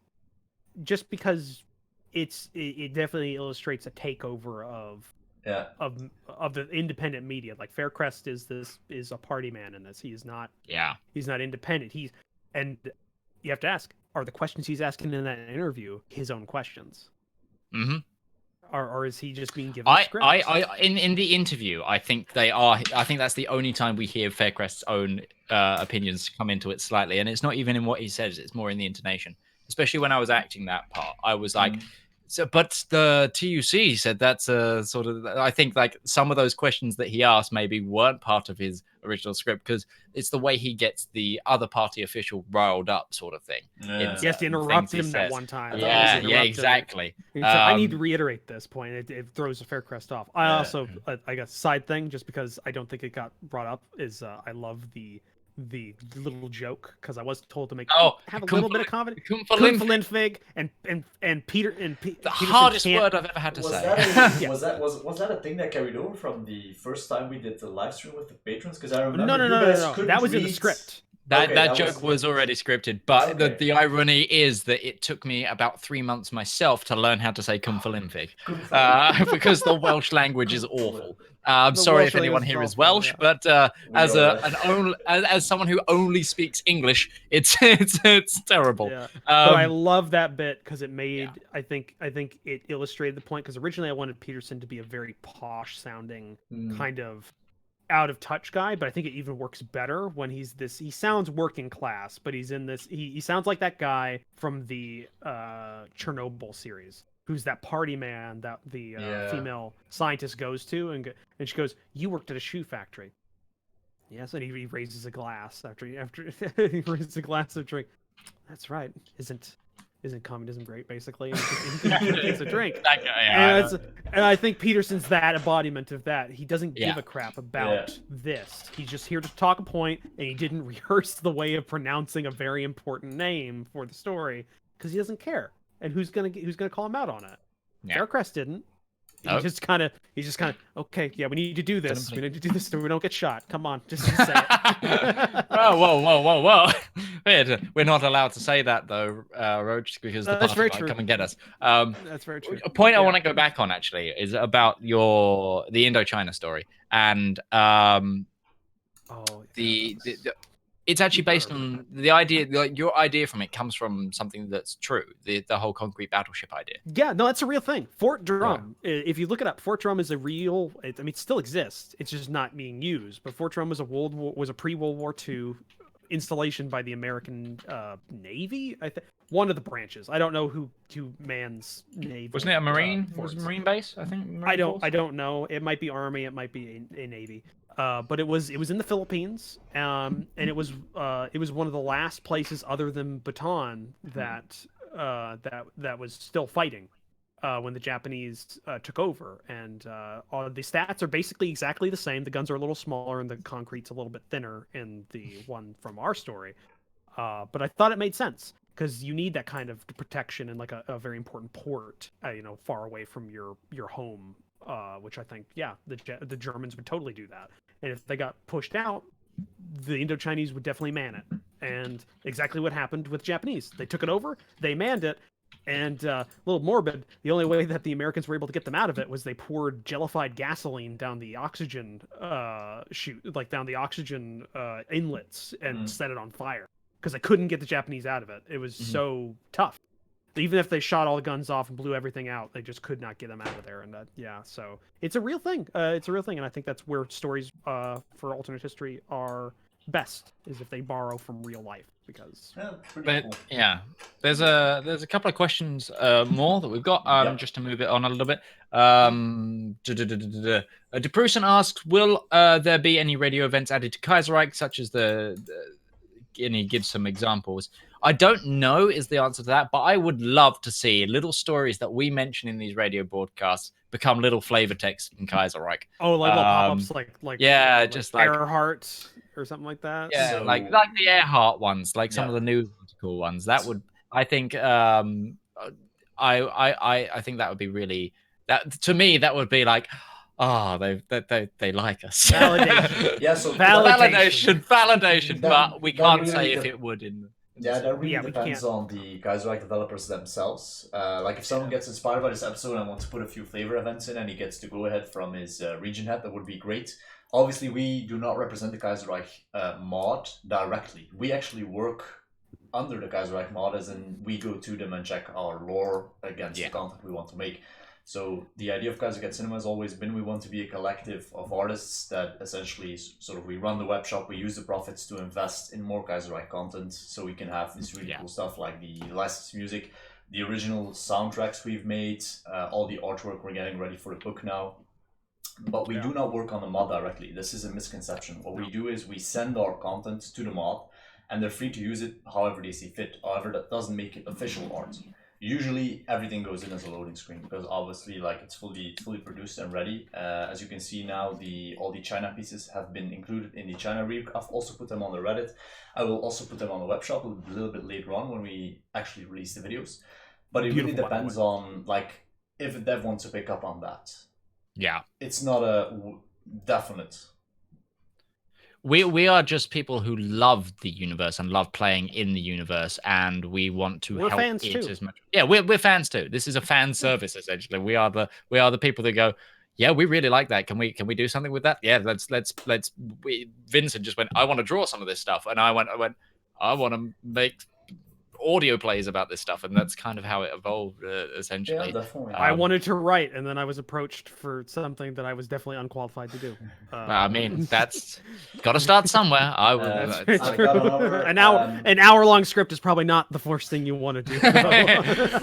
just because it definitely illustrates a takeover of the independent media. Like Faircrest is a party man in this. He's not independent. And you have to ask, are the questions he's asking in that interview his own questions? Mm-hmm. or is he just being given a script? In the interview, I think they are. I think that's the only time we hear Faircrest's own opinions come into it slightly, and it's not even in what he says; it's more in the intonation. Especially when I was acting that part, I was like, so. But the TUC said that's a sort of. I think like some of those questions that he asked maybe weren't part of his original script because it's the way he gets the other party official riled up, sort of thing. Yeah. He has to interrupt him that one time. Yeah, exactly. I need to reiterate this point. It throws Faircrest off. I also, I guess, side thing, just because I don't think it got brought up, is I love the little joke because I was told to have a little bit of comedy. Kumpfalinfig and Peter and the hardest word I've ever had to say. Was that a thing that carried over from the first time we did the live stream with the patrons? Because I remember no. That was in the script. That joke was already scripted, but the irony is that it took me about 3 months myself to learn how to say Kumpfalinfig, because the Welsh language is awful. I'm sorry if anyone here is Welsh, but as someone who only speaks English, it's terrible. Yeah. But I love that bit because it made I think it illustrated the point. Because originally I wanted Peterson to be a very posh sounding kind of out of touch guy, but I think it even works better when he sounds working class, but he's in this he sounds like that guy from the Chernobyl series, who's that party man that the female scientist goes to, and she goes, "You worked at a shoe factory." Yes, and he raises a glass after he raises a glass of drink. That's right. Isn't communism great, basically? And he takes a drink. That guy, and I think Peterson's that embodiment of that. He doesn't give a crap about this. He's just here to talk a point, and he didn't rehearse the way of pronouncing a very important name for the story because he doesn't care. And who's gonna call him out on it? Yeah. Faircrest didn't. He's just kind of okay. Yeah, we need to do this. We need to do this so we don't get shot. Come on, just say it. Whoa! We're not allowed to say that though, Roach, because the party might come and get us. That's very true. A point I want to go back on actually is about the Indochina story, and it's actually based on the idea. Like, your idea from it comes from something that's true. The whole concrete battleship idea. Yeah, no, that's a real thing. Fort Drum. Yeah. If you look it up, Fort Drum is a real. It still exists. It's just not being used. But Fort Drum was a pre-World War II installation by the American Navy. One of the branches. I don't know who mans Navy. Wasn't it a Marine? Was it a Marine base? I think. I don't know. It might be Army. It might be a Navy. But it was in the Philippines, and it was one of the last places other than Bataan that was still fighting when the Japanese took over. And all the stats are basically exactly the same. The guns are a little smaller, and the concrete's a little bit thinner in the one from our story. But I thought it made sense because you need that kind of protection in like a very important port, far away from your home. Which I think, the Germans would totally do that. And if they got pushed out, the Indochinese would definitely man it. And exactly what happened with Japanese. They took it over, they manned it, and a little morbid, the only way that the Americans were able to get them out of it was they poured jellified gasoline down the oxygen down the oxygen inlets and set it on fire. Because they couldn't get the Japanese out of it. It was so tough. Even if they shot all the guns off and blew everything out, they just could not get them out of there. And so it's a real thing. And I think that's where stories for alternate history are best, is if they borrow from real life. Because there's a couple of questions more that we've got just to move it on a little bit. DePrusen asks, will there be any radio events added to Kaiserreich, such as and he gives some examples. I don't know is the answer to that, but I would love to see little stories that we mention in these radio broadcasts become little flavor text in Kaiserreich. Oh, like little pop-ups, just like Earhart or something like that. Yeah, so, like the Earhart ones, like some of the new cool ones. That would, I think, I think that would be really. That to me, that would be like. They like us. Validation. So validation. But we can't say if it would in. That really depends on the Kaiserreich developers themselves. Like if someone gets inspired by this episode and wants to put a few flavor events in, and he gets to go ahead from his region head, that would be great. Obviously, we do not represent the Kaiserreich mod directly. We actually work under the Kaiserreich mod, as in we go to them and check our lore against the content we want to make. So the idea of Kaiserreich Cinema has always been we want to be a collective of artists that essentially sort of we run the web shop, we use the profits to invest in more Kaiserreich content, so we can have this really cool stuff like the licensed music, the original soundtracks we've made, all the artwork. We're getting ready for the book now. But we do not work on the mod directly. This is a misconception. What we do is we send our content to the mod, and they're free to use it however they see fit. However, that doesn't make it official art. Usually, everything goes in as a loading screen because obviously, like it's fully produced and ready. As you can see now, all the China pieces have been included in the China read. I've also put them on the Reddit. I will also put them on the web shop a little bit later on when we actually release the videos. But it really depends on like if a dev wants to pick up on that. Yeah, it's not a definite. We are just people who love the universe and love playing in the universe, and we want to help fans it too. as much. Yeah, we're fans too. This is a fan service essentially. We are the people that go, yeah, we really like that. Can we do something with that? Yeah, let's. Vincent just went, I want to draw some of this stuff, and I went, I want to make audio plays about this stuff, and that's kind of how it evolved essentially. Yeah, definitely. I wanted to write, and then I was approached for something that I was definitely unqualified to do. I mean, that's got to start somewhere. I would. An hour-long script is probably not the first thing you want to do.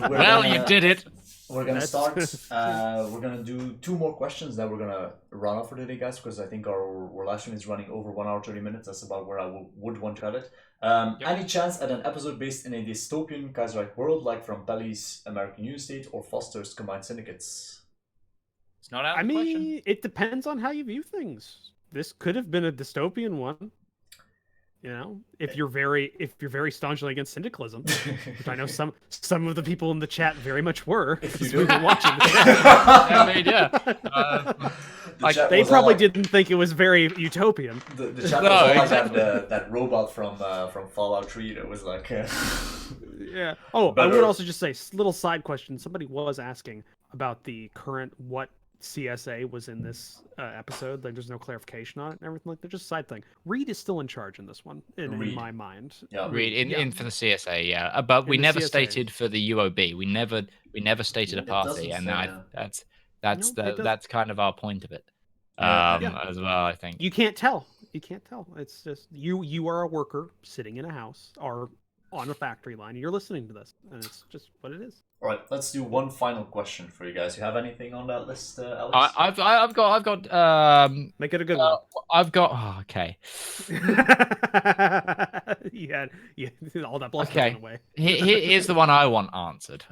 Well, you did it. We're gonna start. We're gonna do 2 more questions that we're gonna run off for today, guys, because I think our live stream is running over 1 hour 30 minutes. That's about where I would want to cut it. Any chance at an episode based in a dystopian Kaiserreich world, like from Pelly's American Union State or Foster's Combined Syndicates? It's not out. I mean, it depends on how you view things. This could have been a dystopian one. You know, if you're very staunchly against syndicalism, which I know some of the people in the chat very much were, because we were watching the chat. I mean, yeah. They probably didn't think it was very utopian. The chat was all like that robot from Fallout 3 that was like... Yeah. Oh, I would also just say, little side question. Somebody was asking about the current what CSA was in this episode. Like, there's no clarification on it and everything like that. Just side thing. Reed is still in charge in this one, in my mind. Yeah. Reed in for the CSA, yeah. But we never stated for the UOB. We never stated a party, and that's kind of our point of it. As well, I think. You can't tell. It's just you are a worker sitting in a house or on a factory line, and you're listening to this, and it's just what it is. All right, let's do one final question for you guys. You have anything on that list, Alex? I've got. Make it a good one. I've got. Oh, okay. Yeah, all that bluff went away. Here's the one I want answered.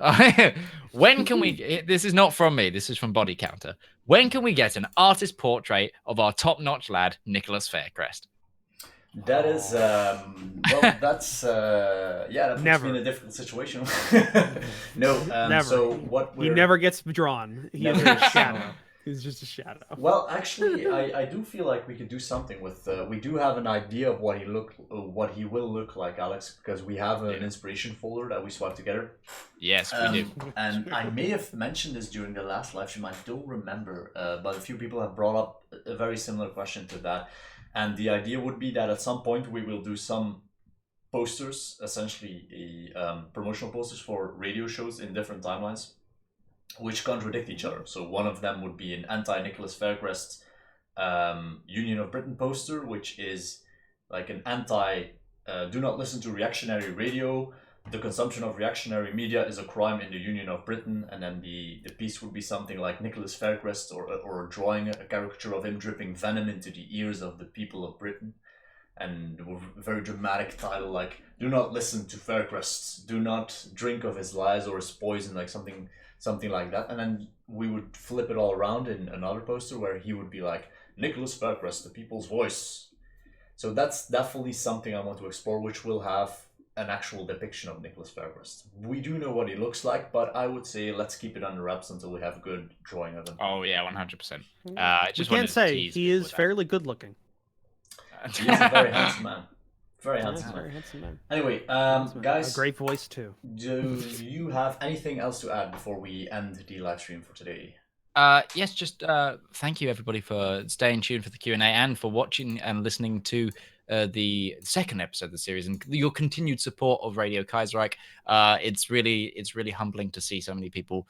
When can we? This is not from me. This is from Body Counter. When can we get an artist portrait of our top-notch lad, Nicholas Faircrest? That is, that's Never. in a difficult situation. No, Never. So what He never gets drawn. He's a shadow. He's just a shadow. Well, actually, I do feel like we could do something with. We do have an idea of what he will look like, Alex, because we have an inspiration folder that we swiped together. Yes, we do. And I may have mentioned this during the last live stream. I don't remember, but a few people have brought up a very similar question to that. And the idea would be that at some point we will do some posters, essentially promotional posters for radio shows in different timelines, which contradict each other. So one of them would be an anti-Nicholas Faircrest Union of Britain poster, which is like an do not listen to reactionary radio. The consumption of reactionary media is a crime in the Union of Britain. And then the piece would be something like Nicholas Faircrest or drawing a caricature of him dripping venom into the ears of the people of Britain. And a very dramatic title like, do not listen to Faircrest, do not drink of his lies or his poison, like something like that. And then we would flip it all around in another poster where he would be like, Nicholas Faircrest, the people's voice. So that's definitely something I want to explore, which will have an actual depiction of Nicholas Faircrest. We do know what he looks like, but I would say let's keep it under wraps until we have a good drawing of him. Oh yeah, 100%. We can't say he is fairly good looking. He is a very handsome man. Very handsome man. Anyway, guys, a great voice too. Do you have anything else to add before we end the live stream for today? Yes, just thank you everybody for staying tuned for the Q&A and for watching and listening to the second episode of the series and your continued support of Radio Kaiserreich. It's really humbling to see so many people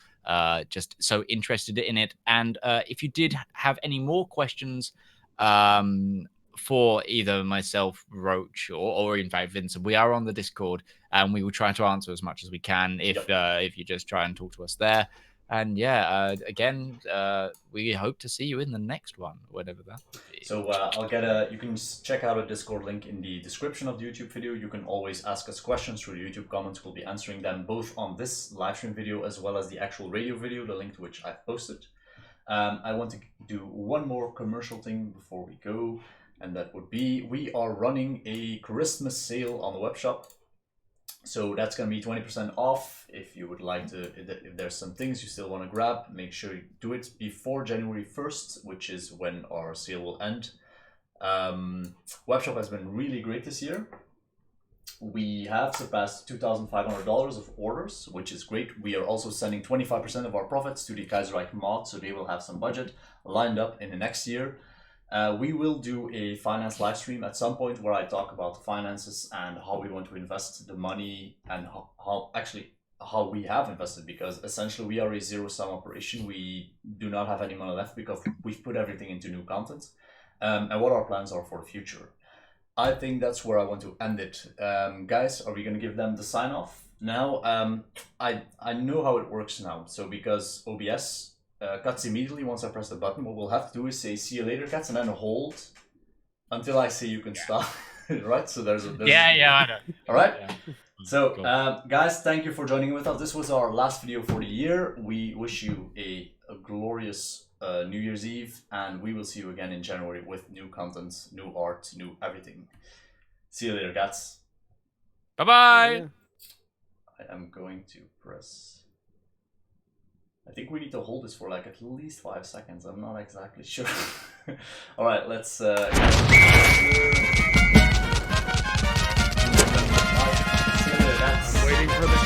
just so interested in it. And if you did have any more questions for either myself, Roach, or in fact Vincent, we are on the Discord, and we will try to answer as much as we can if you just try and talk to us there. And again, we hope to see you in the next one, whatever that will be. So you can check out a Discord link in the description of the YouTube video. You can always ask us questions through the YouTube comments. We'll be answering them both on this live stream video as well as the actual radio video, the link to which I've posted. I want to do one more commercial thing before we go, and that would be we are running a Christmas sale on the web shop. So that's going to be 20% off. If you would like to, if there's some things you still want to grab, make sure you do it before January 1st, which is when our sale will end. Webshop has been really great this year. We have surpassed $2,500 of orders, which is great. We are also sending 25% of our profits to the Kaiserreich mod, so they will have some budget lined up in the next year. We will do a finance live stream at some point where I talk about the finances and how we want to invest the money and how we have invested, because essentially we are a zero-sum operation. We do not have any money left because we've put everything into new content, and what our plans are for the future. I think that's where I want to end it. Guys, are we going to give them the sign off now? I know how it works now. So because OBS cuts immediately once I press the button, what we'll have to do is say "see you later, cats," and then hold until I say you can stop. Right? So there's I know. All right. Yeah. So guys, thank you for joining with us. This was our last video for the year. We wish you a glorious New Year's Eve, and we will see you again in January with new content, new art, new everything. See you later, cats. Bye bye. Yeah. I am going to press. I think we need to hold this for like at least 5 seconds. I'm not exactly sure. All right, let's. I'm waiting for the